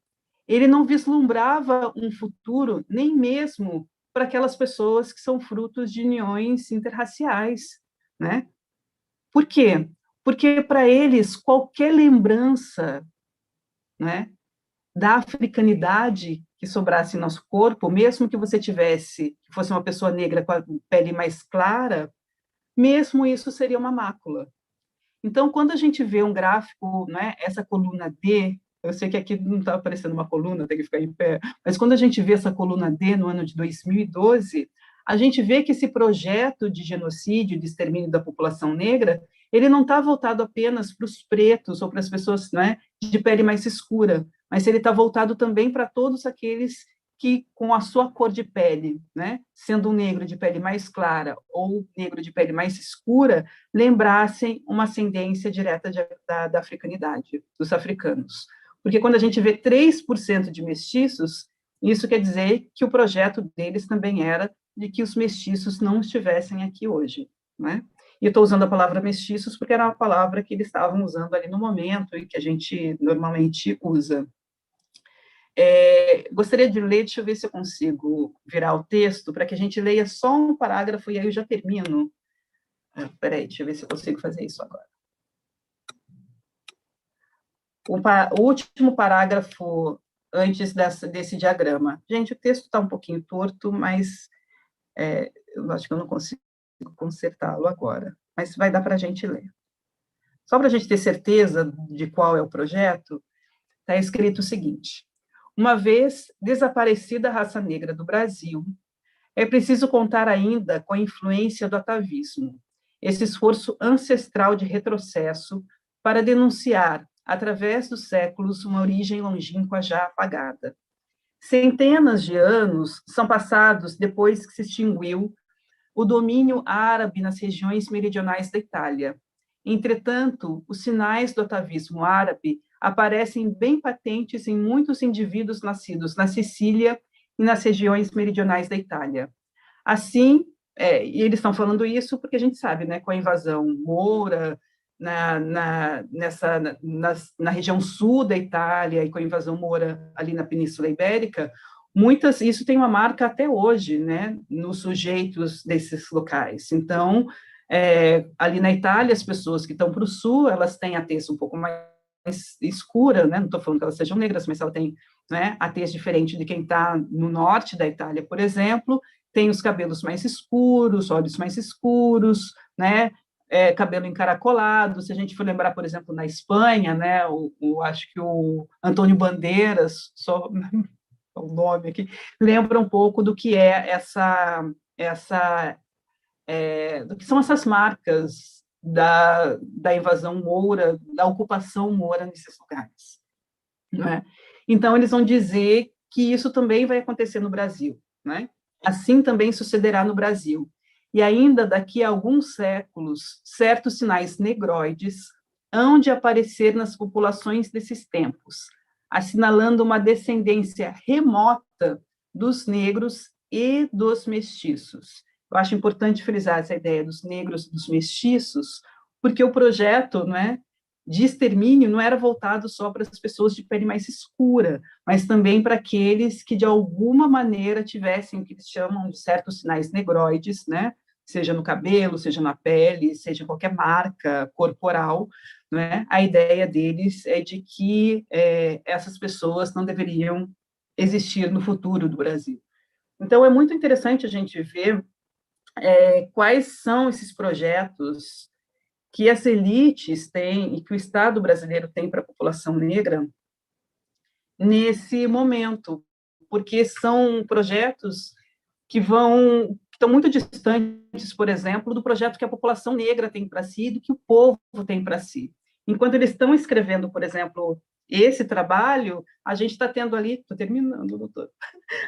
[SPEAKER 4] ele não vislumbrava um futuro nem mesmo para aquelas pessoas que são frutos de uniões interraciais, né? Por quê? Porque para eles qualquer lembrança, né, da africanidade que sobrasse em nosso corpo, mesmo que você fosse uma pessoa negra com a pele mais clara, mesmo isso seria uma mácula. Então, quando a gente vê um gráfico, né, essa coluna D, eu sei que aqui não está aparecendo uma coluna, tem que ficar em pé, mas quando a gente vê essa coluna D no ano de 2012, a gente vê que esse projeto de genocídio, de extermínio da população negra, ele não está voltado apenas para os pretos ou para as pessoas, né, de pele mais escura, mas ele está voltado também para todos aqueles que, com a sua cor de pele, né, sendo um negro de pele mais clara ou negro de pele mais escura, lembrassem uma ascendência direta da africanidade, dos africanos. Porque quando a gente vê 3% de mestiços, isso quer dizer que o projeto deles também era de que os mestiços não estivessem aqui hoje, né? E eu estou usando a palavra mestiços porque era uma palavra que eles estavam usando ali no momento e que a gente normalmente usa. Gostaria de ler, deixa eu ver se eu consigo virar o texto, para que a gente leia só um parágrafo e aí eu já termino. Peraí, deixa eu ver se eu consigo fazer isso agora. O último parágrafo antes desse diagrama. Gente, o texto está um pouquinho torto, mas eu acho que eu não consigo consertá-lo agora, mas vai dar para a gente ler. Só para a gente ter certeza de qual é o projeto, está escrito o seguinte: uma vez desaparecida a raça negra do Brasil, é preciso contar ainda com a influência do atavismo, esse esforço ancestral de retrocesso para denunciar, através dos séculos, uma origem longínqua já apagada. Centenas de anos são passados depois que se extinguiu o domínio árabe nas regiões meridionais da Itália. Entretanto, os sinais do atavismo árabe aparecem bem patentes em muitos indivíduos nascidos na Sicília e nas regiões meridionais da Itália. Assim, e eles estão falando isso porque a gente sabe, né, com a invasão moura na região sul da Itália e com a invasão moura ali na Península Ibérica, isso tem uma marca até hoje, né, nos sujeitos desses locais. Então, ali na Itália, as pessoas que estão para o sul, elas têm a tez um pouco mais escura, né, não estou falando que elas sejam negras, mas ela tem, né, a tez diferente de quem está no norte da Itália, por exemplo, tem os cabelos mais escuros, olhos mais escuros, né, cabelo encaracolado. Se a gente for lembrar, por exemplo, na Espanha, né, acho que o Antônio Bandeiras, só o nome aqui, lembra um pouco do que é do que são essas marcas da invasão moura, da ocupação moura nesses lugares. Né? Então, eles vão dizer que isso também vai acontecer no Brasil. Né? Assim também sucederá no Brasil. E ainda daqui a alguns séculos, certos sinais negroides hão de aparecer nas populações desses tempos, assinalando uma descendência remota dos negros e dos mestiços. Eu acho importante frisar essa ideia dos negros e dos mestiços, porque o projeto, né, de extermínio não era voltado só para as pessoas de pele mais escura, mas também para aqueles que, de alguma maneira, tivessem o que eles chamam de certos sinais negroides, né, seja no cabelo, seja na pele, seja em qualquer marca corporal, né? A ideia deles é de que essas pessoas não deveriam existir no futuro do Brasil. Então, é muito interessante a gente ver quais são esses projetos que as elites têm e que o Estado brasileiro tem para a população negra nesse momento, porque são projetos que estão muito distantes, por exemplo, do projeto que a população negra tem para si e do que o povo tem para si. Enquanto eles estão escrevendo, por exemplo, esse trabalho, a gente está tendo ali, estou terminando, doutor,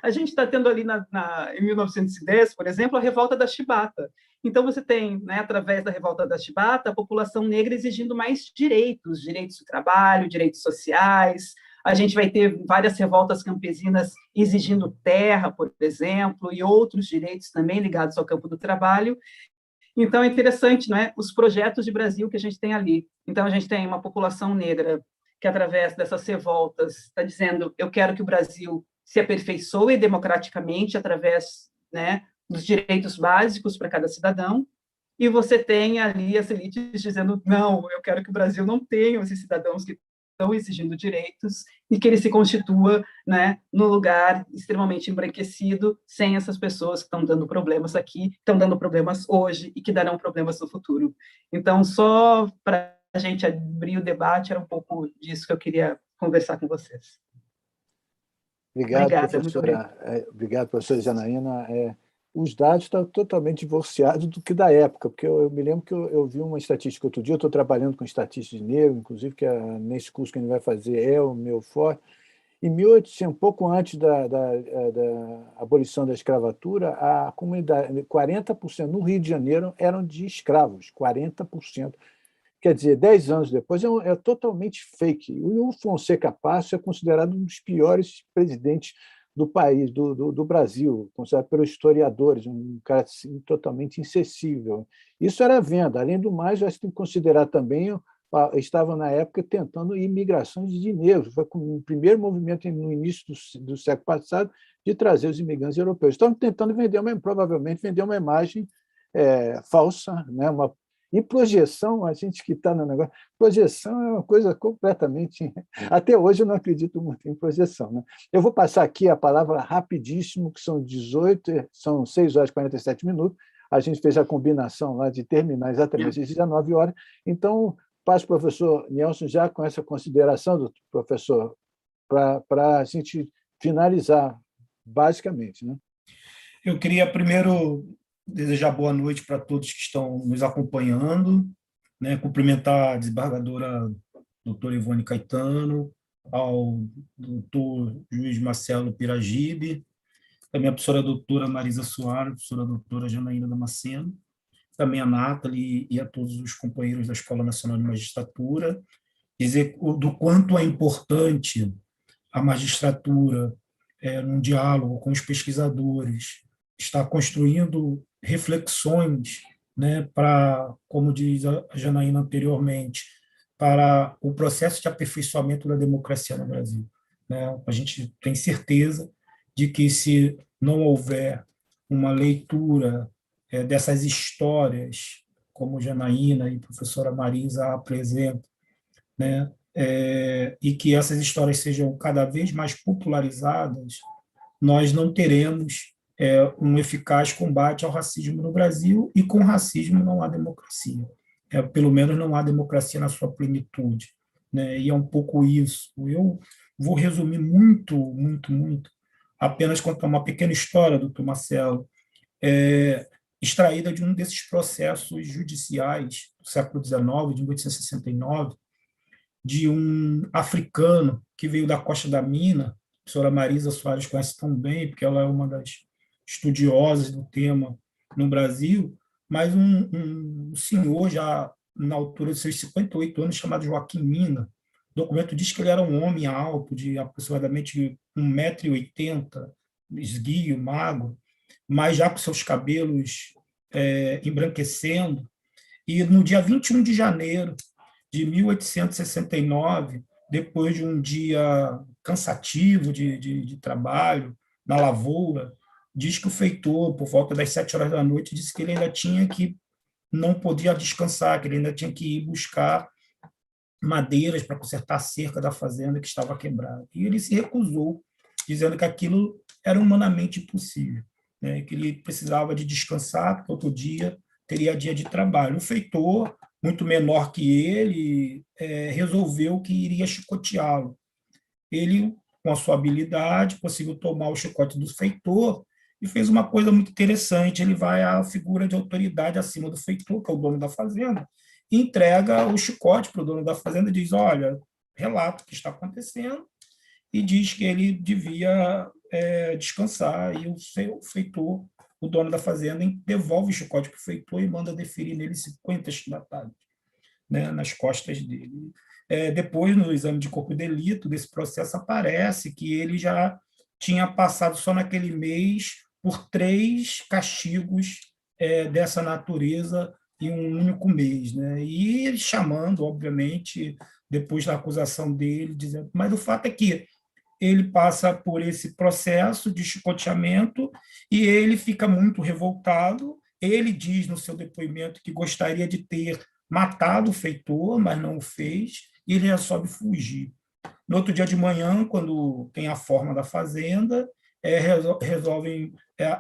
[SPEAKER 4] a gente está tendo ali em 1910, por exemplo, a revolta da Chibata. Então, você tem, né, através da revolta da Chibata, a população negra exigindo mais direitos de trabalho, direitos sociais, a gente vai ter várias revoltas campesinas exigindo terra, por exemplo, e outros direitos também ligados ao campo do trabalho. Então, é interessante, não é? Os projetos de Brasil que a gente tem ali. Então, a gente tem uma população negra que, através dessas revoltas, está dizendo: eu quero que o Brasil se aperfeiçoe democraticamente através, né, dos direitos básicos para cada cidadão. E você tem ali as elites dizendo: não, eu quero que o Brasil não tenha esses cidadãos que estão exigindo direitos e que ele se constitua, né, no lugar extremamente embranquecido, sem essas pessoas que estão dando problemas aqui, estão dando problemas hoje e que darão problemas no futuro. Então, só para a gente abrir o debate, era um pouco disso que eu queria conversar com vocês.
[SPEAKER 1] Obrigado,
[SPEAKER 4] Obrigada, muito obrigada.
[SPEAKER 1] Obrigado, professora Janaína. Os dados estão totalmente divorciados do que da época, porque eu me lembro que eu vi uma estatística outro dia, eu estou trabalhando com estatística de negro, inclusive, que nesse curso que a gente vai fazer é o meu forte. Em 1800, um pouco antes da abolição da escravatura, a comunidade, 40% no Rio de Janeiro eram de escravos, 40%. Quer dizer, 10 anos depois, é totalmente fake. O Fonseca Passo é considerado um dos piores presidentes do país, do Brasil, considerado pelos historiadores, um cara assim, totalmente inacessível. Isso era venda. Além do mais, já se tem que considerar também, estavam na época tentando imigrações de negros. Foi o primeiro movimento no início do século passado de trazer os imigrantes europeus. Estavam tentando provavelmente vender uma imagem falsa, né? E projeção, a gente que está no negócio, projeção é uma coisa completamente... Até hoje eu não acredito muito em projeção. Né? Eu vou passar aqui a palavra rapidíssimo, que são 6 horas e 47 minutos. A gente fez a combinação lá de terminar exatamente às 19 horas. Então, passo para o professor Nelson já com essa consideração do professor, para a gente finalizar, basicamente. Né?
[SPEAKER 5] Eu queria primeiro desejar boa noite para todos que estão nos acompanhando, né? Cumprimentar a desembargadora doutora Ivone Caetano, ao doutor juiz Marcelo Piragibe, também a professora doutora Marisa Soares, a professora doutora Janaína Damasceno, também a Nathalie e a todos os companheiros da Escola Nacional de Magistratura, dizer do quanto é importante a magistratura num diálogo com os pesquisadores, está construindo reflexões, né, para, como diz a Janaína anteriormente, para o processo de aperfeiçoamento da democracia no Brasil. Né? A gente tem certeza de que, se não houver uma leitura dessas histórias, como Janaína e a professora Marisa apresentam, né, e que essas histórias sejam cada vez mais popularizadas, nós não teremos um eficaz combate ao racismo no Brasil, e com racismo não há democracia. Pelo menos não há democracia na sua plenitude. Né? E é um pouco isso. Eu vou resumir muito, apenas contar uma pequena história, doutor Marcelo, extraída de um desses processos judiciais do século XIX, de 1869, de um africano que veio da Costa da Mina. A professora Marisa Soares conhece tão bem, porque ela é uma das estudiosas do tema no Brasil, mas um senhor já na altura de seus 58 anos, chamado Joaquim Mina. O documento diz que ele era um homem alto, de aproximadamente 1,80 m, esguio, magro, mas já com seus cabelos embranquecendo. E no dia 21 de janeiro de 1869, depois de um dia cansativo de trabalho na lavoura, diz que o feitor, por volta das 7 horas da noite, disse que ele ainda não podia descansar, que ele ainda tinha que ir buscar madeiras para consertar a cerca da fazenda que estava quebrada. E ele se recusou, dizendo que aquilo era humanamente impossível, né? Que ele precisava de descansar, porque outro dia teria dia de trabalho. O feitor, muito menor que ele, resolveu que iria chicoteá-lo. Ele, com a sua habilidade, conseguiu tomar o chicote do feitor e fez uma coisa muito interessante. Ele vai à figura de autoridade acima do feitor, que é o dono da fazenda, e entrega o chicote para o dono da fazenda e diz: olha, relata o que está acontecendo, e diz que ele devia descansar. E o seu feitor, o dono da fazenda, devolve o chicote para o feitor e manda deferir nele 50 chibatadas, né, nas costas dele. Depois, no exame de corpo de delito desse processo, aparece que ele já tinha passado só naquele mês por 3 castigos dessa natureza em um único mês, né? E ele chamando, obviamente, depois da acusação dele, dizendo... Mas o fato é que ele passa por esse processo de chicoteamento e ele fica muito revoltado. Ele diz no seu depoimento que gostaria de ter matado o feitor, mas não o fez, e ele resolve fugir. No outro dia de manhã, quando tem a forma da fazenda, resolvem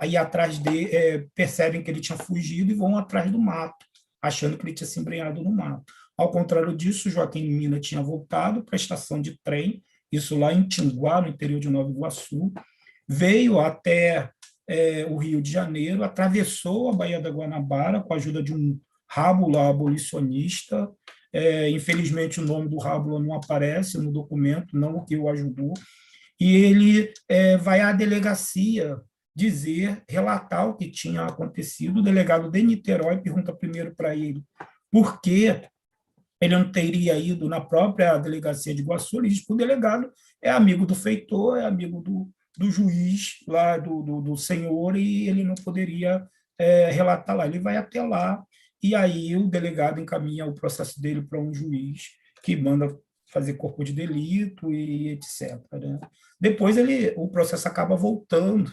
[SPEAKER 5] ir atrás dele, percebem que ele tinha fugido e vão atrás do mato, achando que ele tinha se embrenhado no mato. Ao contrário disso, Joaquim Mina tinha voltado para a estação de trem, isso lá em Tinguá, no interior de Nova Iguaçu, veio até o Rio de Janeiro, atravessou a Baía da Guanabara com a ajuda de um rábula abolicionista. Infelizmente, o nome do rábula não aparece no documento, não o que o ajudou, e ele vai à delegacia relatar o que tinha acontecido. O delegado de Niterói pergunta primeiro para ele por que ele não teria ido na própria delegacia de Iguaçu. Ele diz que o delegado é amigo do feitor, é amigo do juiz lá, do senhor, e ele não poderia relatar lá. Ele vai até lá, e aí o delegado encaminha o processo dele para um juiz que manda fazer corpo de delito e etc. Né? Depois o processo acaba voltando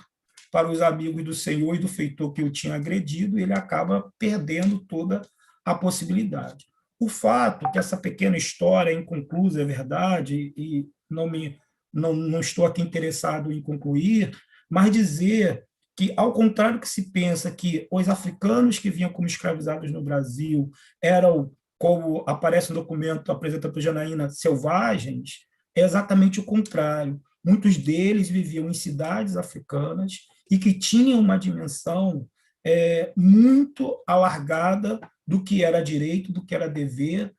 [SPEAKER 5] para os amigos do senhor e do feitor que o tinha agredido, e ele acaba perdendo toda a possibilidade. O fato que essa pequena história é inconclusa, é verdade, e não estou aqui interessado em concluir, mas dizer que, ao contrário que se pensa que os africanos que vinham como escravizados no Brasil eram, como aparece no documento apresentado por Janaína, selvagens, é exatamente o contrário. Muitos deles viviam em cidades africanas e que tinham uma dimensão muito alargada do que era direito, do que era dever,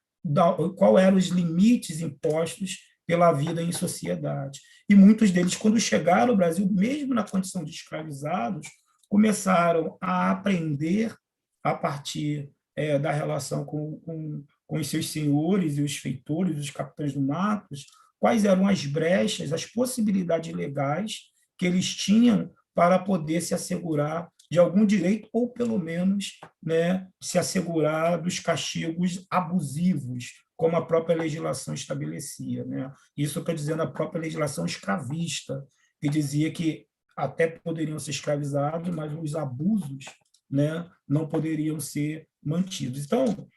[SPEAKER 5] qual eram os limites impostos pela vida em sociedade. E muitos deles, quando chegaram ao Brasil, mesmo na condição de escravizados, começaram a aprender, a partir da relação com os seus senhores e os feitores, os capitães do matos, quais eram as brechas, as possibilidades legais que eles tinham para poder se assegurar de algum direito, ou, pelo menos, né, se assegurar dos castigos abusivos, como a própria legislação estabelecia. Né? Isso quer dizer a própria legislação escravista, que dizia que até poderiam ser escravizados, mas os abusos, né, não poderiam ser mantidos. Então,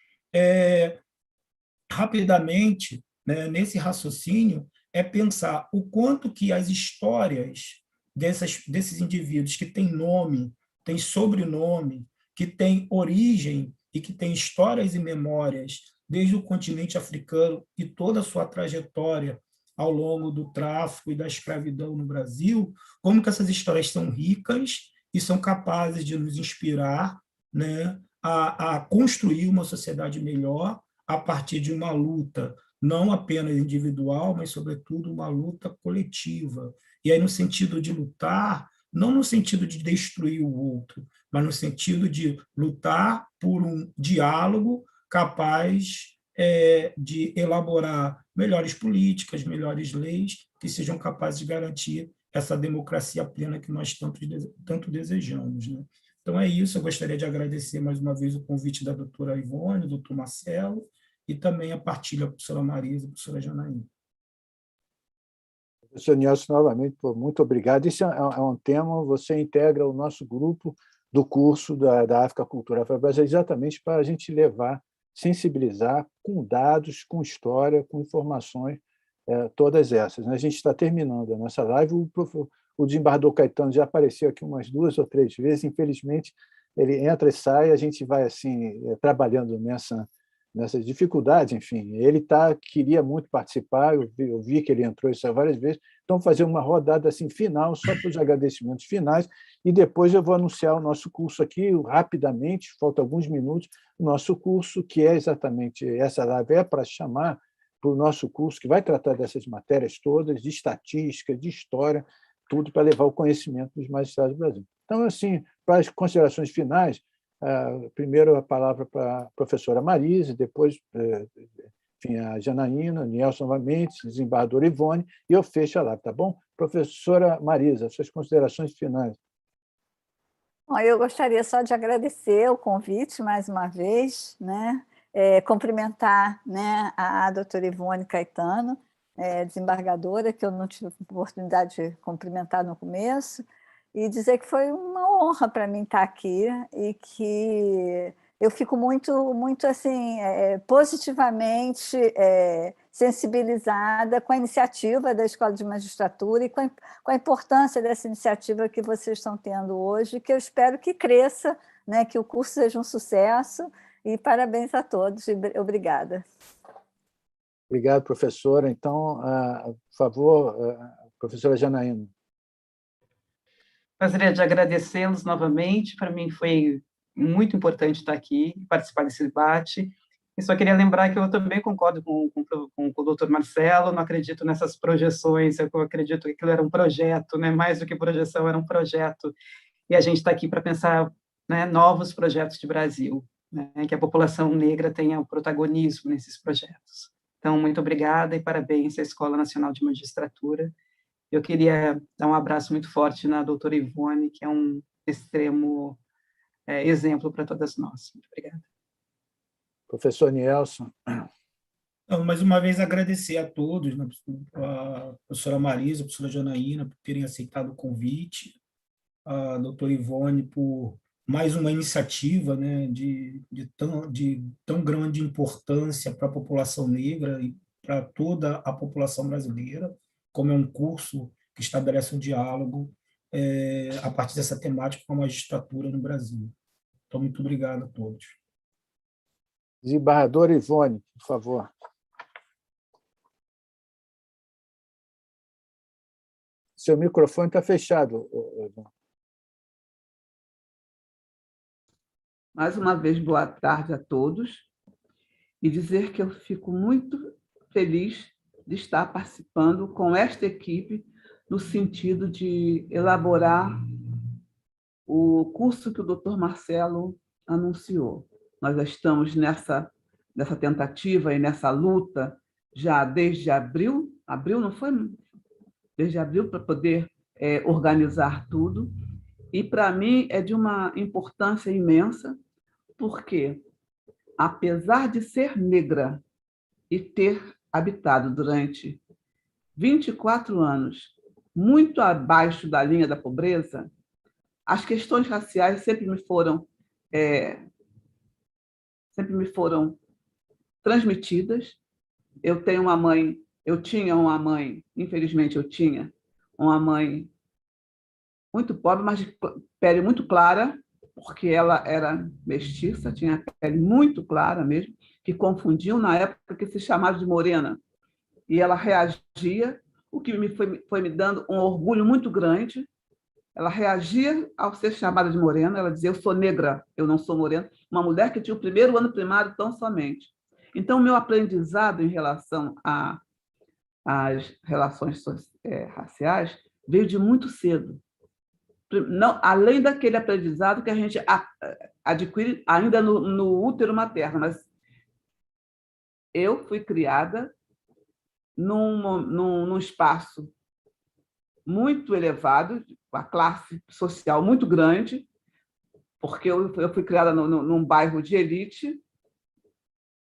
[SPEAKER 5] rapidamente, né, nesse raciocínio, pensar o quanto que as histórias desses indivíduos que têm nome, têm sobrenome, que têm origem e que têm histórias e memórias desde o continente africano e toda a sua trajetória ao longo do tráfico e da escravidão no Brasil, como que essas histórias são ricas e são capazes de nos inspirar, né, a construir uma sociedade melhor a partir de uma luta não apenas individual, mas, sobretudo, uma luta coletiva. E aí, no sentido de lutar, não no sentido de destruir o outro, mas no sentido de lutar por um diálogo capaz de elaborar melhores políticas, melhores leis que sejam capazes de garantir essa democracia plena que nós tanto desejamos. Né? Então, é isso. Eu gostaria de agradecer mais uma vez o convite da doutora Ivone, do doutor Marcelo, e também a partilha da professora Marisa e da professora Janaína.
[SPEAKER 1] Professor Nelson, novamente, muito obrigado. Isso é um tema, você integra o nosso grupo do curso da África Cultura Afro-Brasileira, exatamente para a gente levar, sensibilizar com dados, com história, com informações, todas essas. A gente está terminando a nossa live, o desembargador Caetano já apareceu aqui umas 2 ou 3 vezes, infelizmente ele entra e sai, a gente vai assim trabalhando nessas dificuldades, enfim. Ele queria muito participar, eu vi que ele entrou e saiu várias vezes, então fazer uma rodada assim final, só para os agradecimentos finais, e depois eu vou anunciar o nosso curso aqui rapidamente, falta alguns minutos, o nosso curso, que é exatamente essa live, para chamar para o nosso curso, que vai tratar dessas matérias todas, de estatística, de história, tudo para levar o conhecimento dos magistrados do Brasil. Então, assim, para as considerações finais, primeiro a palavra para a professora Marisa, depois enfim, a Janaína, o Nielson novamente, a desembargadora Ivone, e eu fecho a live, tá bom? Professora Marisa, suas considerações finais.
[SPEAKER 2] Bom, eu gostaria só de agradecer o convite mais uma vez, né? Cumprimentar, né, a doutora Ivone Caetano, desembargadora, que eu não tive oportunidade de cumprimentar no começo, e dizer que foi uma honra para mim estar aqui e que eu fico muito assim, positivamente sensibilizada com a iniciativa da Escola de Magistratura e com a importância dessa iniciativa que vocês estão tendo hoje, que eu espero que cresça, né, que o curso seja um sucesso, e parabéns a todos. Obrigada.
[SPEAKER 1] Obrigado, professora. Então, por favor, professora Janaína.
[SPEAKER 4] Gostaria de agradecê-los novamente. Para mim foi muito importante estar aqui, participar desse debate. E só queria lembrar que eu também concordo com o doutor Marcelo, não acredito nessas projeções, eu acredito que aquilo era um projeto, né? Mais do que projeção, era um projeto. E a gente está aqui para pensar, né, novos projetos de Brasil, né? Que a população negra tenha o protagonismo nesses projetos. Então, muito obrigada e parabéns à Escola Nacional de Magistratura. Eu queria dar um abraço muito forte na doutora Ivone, que é um extremo exemplo para todas nós. Muito obrigada.
[SPEAKER 1] Professor Nielson.
[SPEAKER 5] Então, mais uma vez, agradecer a todos, né, a professora Marisa, a professora Janaína, por terem aceitado o convite, a doutora Ivone por mais uma iniciativa, né, de tão grande importância para a população negra e para toda a população brasileira, como é um curso que estabelece um diálogo a partir dessa temática com a magistratura no Brasil. Então, muito obrigado a todos.
[SPEAKER 1] Desembargadora Ivone, por favor. Seu microfone está fechado, Ivone.
[SPEAKER 3] Mais uma vez, boa tarde a todos, e dizer que eu fico muito feliz de estar participando com esta equipe no sentido de elaborar o curso que o doutor Marcelo anunciou. Nós já estamos nessa tentativa e nessa luta já desde abril, não foi? Desde abril, para poder organizar tudo, e para mim é de uma importância imensa, porque, apesar de ser negra e ter habitado durante 24 anos muito abaixo da linha da pobreza, as questões raciais sempre me foram transmitidas. Eu tinha uma mãe, infelizmente eu tinha uma mãe muito pobre, mas de pele muito clara, porque ela era mestiça, tinha a pele muito clara mesmo, que confundiam na época que se chamava de morena. E ela reagia, o que foi me dando um orgulho muito grande. Ela reagia ao ser chamada de morena, ela dizia: eu sou negra, eu não sou morena. Uma mulher que tinha o primeiro ano primário tão somente. Então, meu aprendizado em relação às relações raciais veio de muito cedo. Não, além daquele aprendizado que a gente adquire ainda no útero materno, mas eu fui criada num espaço muito elevado, uma classe social muito grande, porque eu fui criada num bairro de elite,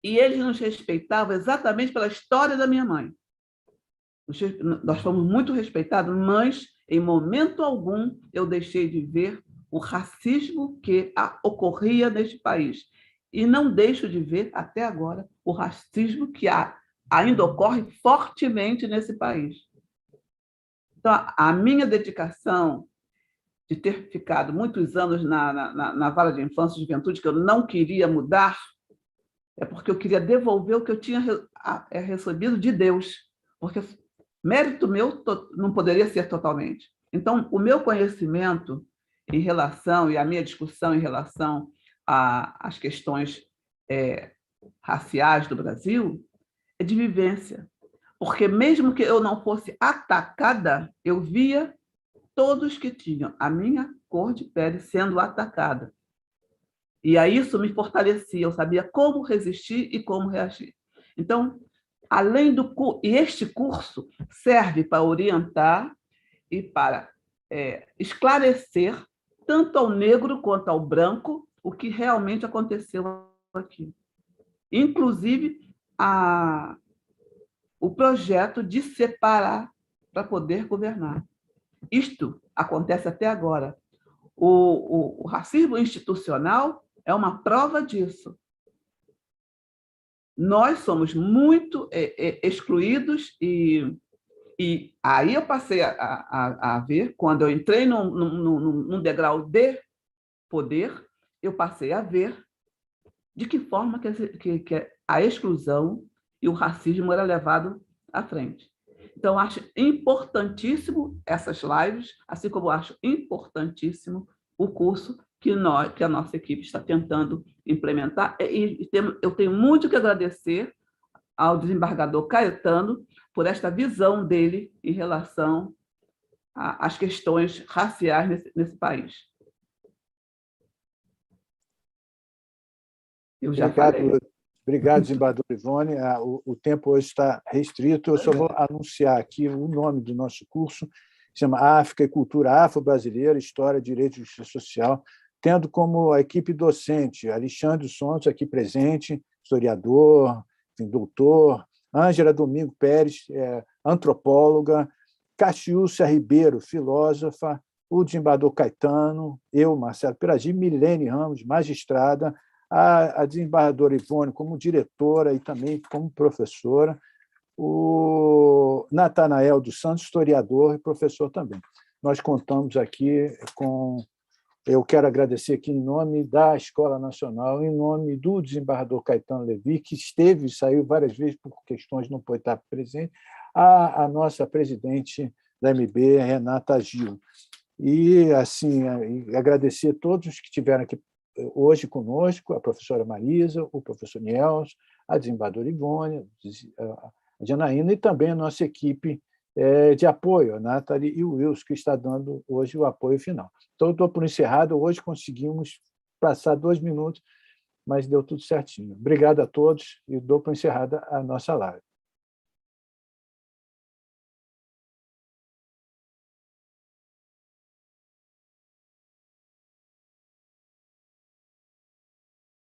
[SPEAKER 3] e eles nos respeitavam exatamente pela história da minha mãe. Nós fomos muito respeitados, mas, em momento algum, eu deixei de ver o racismo que ocorria neste país. E não deixo de ver, até agora, o racismo que ainda ocorre fortemente nesse país. Então, a minha dedicação de ter ficado muitos anos na vara de infância e juventude, que eu não queria mudar, é porque eu queria devolver o que eu tinha recebido de Deus, porque mérito meu não poderia ser totalmente. Então, o meu conhecimento em relação, e a minha discussão em relação às questões raciais do Brasil, é de vivência. Porque mesmo que eu não fosse atacada, eu via todos que tinham a minha cor de pele sendo atacada. E aí isso me fortalecia, eu sabia como resistir e como reagir. Então, além do e este curso serve para orientar e para esclarecer tanto ao negro quanto ao branco o que realmente aconteceu aqui. Inclusive, o projeto de separar para poder governar. Isto acontece até agora. O racismo institucional é uma prova disso. Nós somos muito excluídos e aí eu passei a ver, quando eu entrei num degrau de poder, eu passei a ver de que forma que a exclusão e o racismo era levado à frente. Então, acho importantíssimo essas lives, assim como acho importantíssimo o curso que a nossa equipe está tentando implementar. E eu tenho muito que agradecer ao desembargador Caetano por esta visão dele em relação às questões raciais nesse país. Eu já falei.
[SPEAKER 1] Obrigado, desembargador Ivone. O tempo hoje está restrito. Eu só vou anunciar aqui o nome do nosso curso, que se chama África e Cultura Afro-Brasileira, História, Direito e Justiça Social, tendo como a equipe docente Alexandre Sontos, aqui presente, historiador, enfim, doutor, Ângela Domingo Pérez, antropóloga, Caxiúcia Ribeiro, filósofa, o desembargador Caetano, eu, Marcelo Piragi, Milene Ramos, magistrada, a desembargadora Ivone como diretora e também como professora, o Natanael dos Santos, historiador e professor também. Nós contamos aqui com... Eu quero agradecer aqui em nome da Escola Nacional, em nome do desembargador Caetano Levi, que esteve e saiu várias vezes por questões, não pôde estar presente, a nossa presidente da MB, Renata Gil. E, assim, agradecer a todos que estiveram aqui hoje conosco, a professora Marisa, o professor Niels, a desembargadora Ivone, a Janaína e também a nossa equipe de apoio, a Nathalie e o Wilson, que está dando hoje o apoio final. Então, eu estou por encerrado. Hoje conseguimos passar 2 minutos, mas deu tudo certinho. Obrigado a todos e dou por encerrada a nossa live.